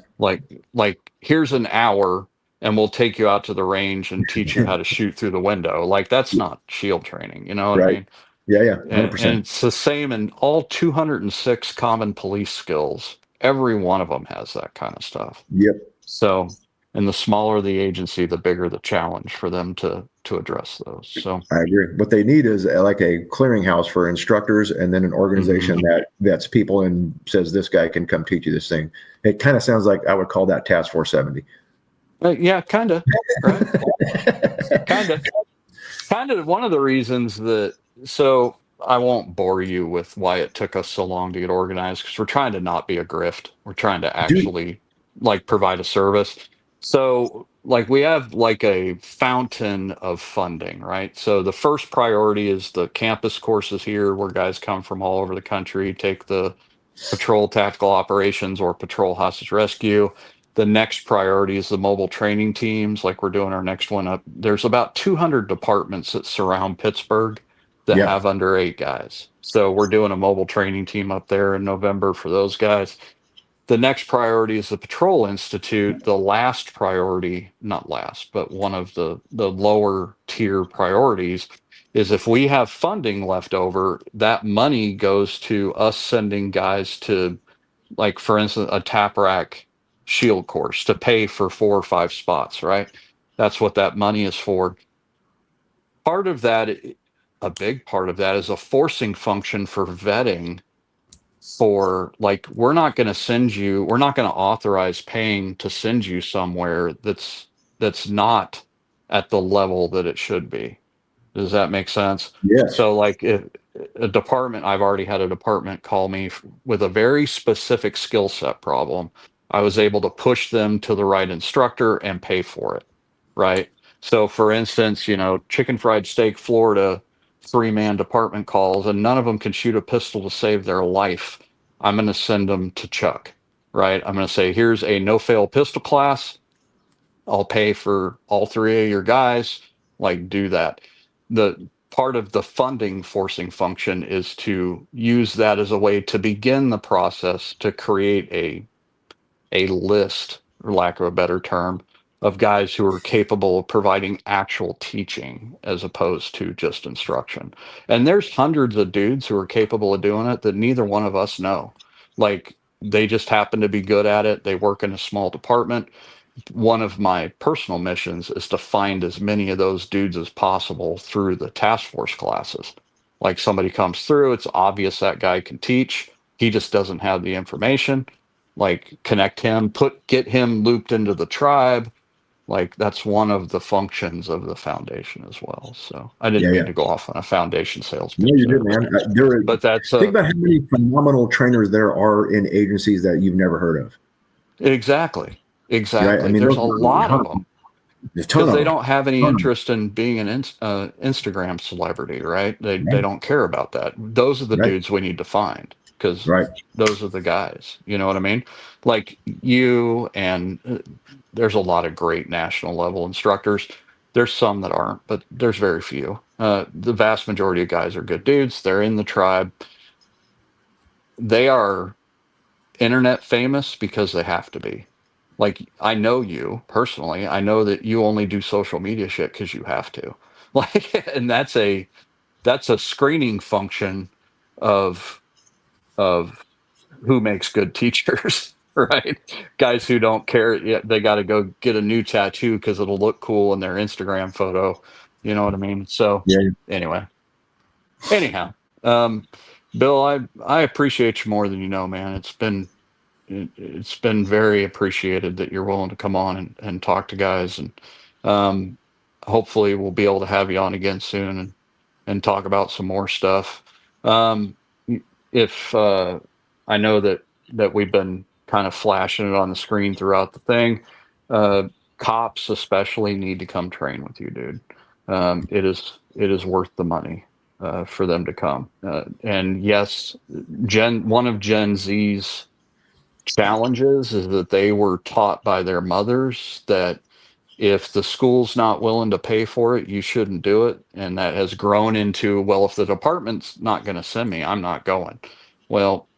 Like here's an hour and we'll take you out to the range and teach you how to shoot through the window. Like that's not shield training, you know what I Right. mean? Yeah. Yeah. 100%. And it's the same in all 206 common police skills. Every one of them has that kind of stuff. Yep. So, and the smaller the agency, the bigger the challenge for them to address those. So, I agree. What they need is like a clearinghouse for instructors and then an mhm. organization that vets people and says, this guy can come teach you this thing. It kind of sounds like I would call that Task Force 70. Yeah, kind of, right? Kind of. Kind of one of the reasons that, so I won't bore you with why it took us so long to get organized because we're trying to not be a grift. We're trying to Dude, actually like provide a service. So like we have like a fountain of funding, right? So the first priority is the campus courses here where guys come from all over the country, take the patrol tactical operations or patrol hostage rescue. The next priority is the mobile training teams, like we're doing our next one up. There's about 200 departments that surround Pittsburgh that yep. have under 8 guys. So we're doing a mobile training team up there in November for those guys. The next priority is the Patrol Institute. The last priority, not last, but one of the lower tier priorities is if we have funding left over, that money goes to us sending guys to, like, for instance, a tap rack shield course to pay for 4 or 5 spots, right? That's what that money is for. Part of that, a big part of that, is a forcing function for vetting. For, like, we're not going to send you, we're not going to authorize paying to send you somewhere that's not at the level that it should be. Does that make sense? Yes. So, like, if a department, I've already had a department call me with a very specific skill set problem. I was able to push them to the right instructor and pay for it, right? So, for instance, Chicken Fried Steak Florida 3-man department calls, and none of them can shoot a pistol to save their life. I'm going to send them to Chuck, right? I'm going to say, here's a no-fail pistol class. I'll pay for all 3 of your guys. Like, do that. The part of the funding forcing function is to use that as a way to begin the process to create a list, for lack of a better term, of guys who are capable of providing actual teaching as opposed to just instruction. And there's hundreds of dudes who are capable of doing it that neither one of us know. Like, they just happen to be good at it. They work in a small department. One of my personal missions is to find as many of those dudes as possible through the task force classes. Like, somebody comes through, it's obvious that guy can teach. He just doesn't have the information. Like, connect him, get him looped into the tribe. Like, that's one of the functions of the foundation as well. So I didn't Yeah, mean yeah. to go off on a foundation sales No, pitch you did, there, man. There. but that's Think about how many phenomenal trainers there are in agencies that you've never heard of. exactly, Right? I exactly. mean, There's those a lot of them. there's a ton Because of they them. don't have any Ton of them. interest in being an Instagram celebrity, right? They Right? don't care about that. Those are the Right? dudes we need to find, because Right. those are the guys. You know what I mean? Like you, and there's a lot of great national level instructors. There's some that aren't, but there's very few. The vast majority of guys are good dudes. They're in the tribe. They are internet famous because they have to be. Like, I know you personally. I know that you only do social media shit because you have to. Like, and that's a screening function of of who makes good teachers, right? Guys who don't care yet, they got to go get a new tattoo because it'll look cool in their Instagram photo. You know what I mean? So Yeah. anyway, anyhow, um, Bill, I appreciate you more than you know, man. It's been very appreciated that you're willing to come on and talk to guys, and um, hopefully we'll be able to have you on again soon and talk about some more stuff. Um, if I know that we've been kind of flashing it on the screen throughout the thing, uh, cops especially need to come train with you, dude. It is worth the money for them to come. And yes, one of Gen Z's challenges is that they were taught by their mothers that if the school's not willing to pay for it, you shouldn't do it. And that has grown into, well, if the department's not going to send me, I'm not going. Well,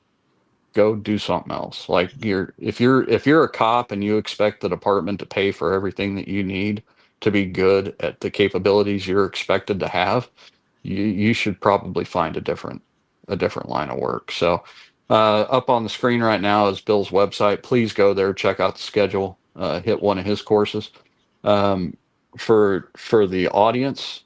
go do something else. Like, if you're a cop and you expect the department to pay for everything that you need to be good at the capabilities you're expected to have, you should probably find a different line of work. So up on the screen right now is Bill's website. Please go there, check out the schedule, hit one of his courses. Um, for the audience,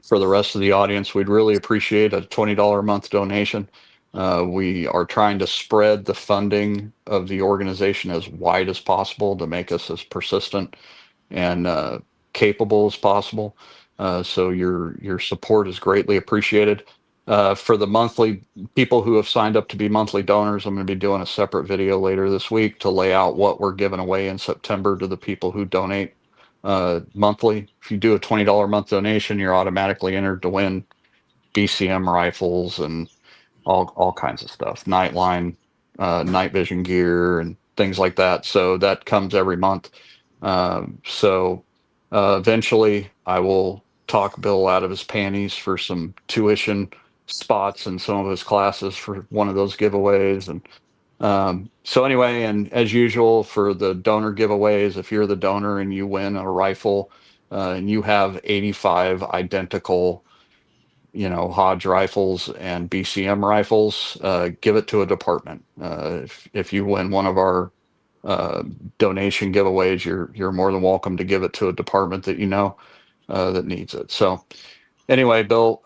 for the rest of the audience, we'd really appreciate a $20 a month donation. We are trying to spread the funding of the organization as wide as possible to make us as persistent and capable as possible. So your support is greatly appreciated. For the monthly people who have signed up to be monthly donors, I'm going to be doing a separate video later this week to lay out what we're giving away in September to the people who donate monthly. If you do a $20 a month donation, you're automatically entered to win BCM rifles and all kinds of stuff, nightline, night vision gear, and things like that. So that comes every month. So eventually, I will talk Bill out of his panties for some tuition spots in some of his classes for one of those giveaways. And so anyway, and as usual for the donor giveaways, if you're the donor and you win a rifle and you have 85 identical, Hodge rifles and BCM rifles, give it to a department. If you win one of our donation giveaways, you're more than welcome to give it to a department that that needs it. So anyway, Bill,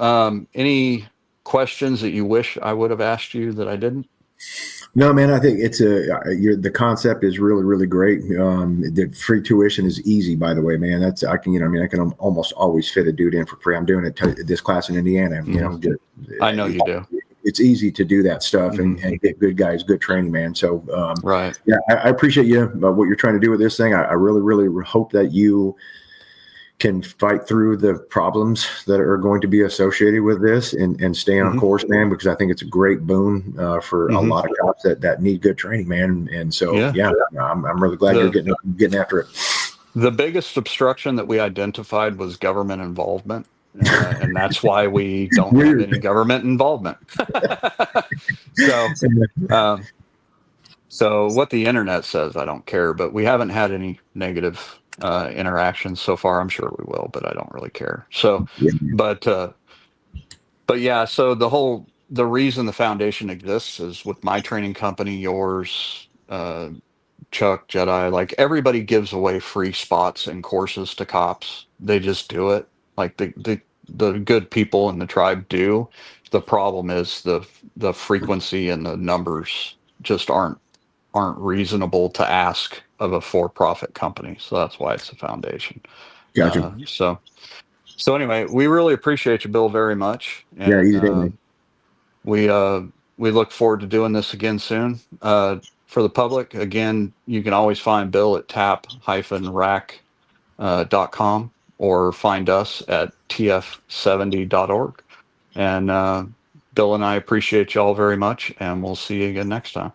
any questions that you wish I would have asked you that I didn't? No, man, I think the concept is really, really great. The free tuition is easy, by the way, man. I can almost always fit a dude in for free. I'm doing it this class in Indiana. I know you do. It's easy to do that stuff and get good guys, good training, man. So, right. Yeah, I appreciate you what you're trying to do with this thing. I really, really hope that you can fight through the problems that are going to be associated with this and stay on course, man, because I think it's a great boon for a lot of cops that need good training, man. And so, I'm really glad you're getting after it. The biggest obstruction that we identified was government involvement. And that's why we don't have any government involvement. So what the internet says, I don't care, but we haven't had any negative interactions so far. I'm sure we will, but I don't really care. So, but yeah, so the reason the foundation exists is with my training company, yours, Chuck, Jedi, like everybody gives away free spots and courses to cops. They just do it. Like the good people in the tribe do. The problem is the frequency and the numbers just aren't reasonable to ask of a for-profit company. So that's why it's a foundation. Gotcha. So anyway, we really appreciate you, Bill, very much. And, yeah, easy day, we look forward to doing this again soon. For the public, again, you can always find Bill at tap-rack.com or find us at TF70.org. And Bill and I appreciate you all very much, and we'll see you again next time.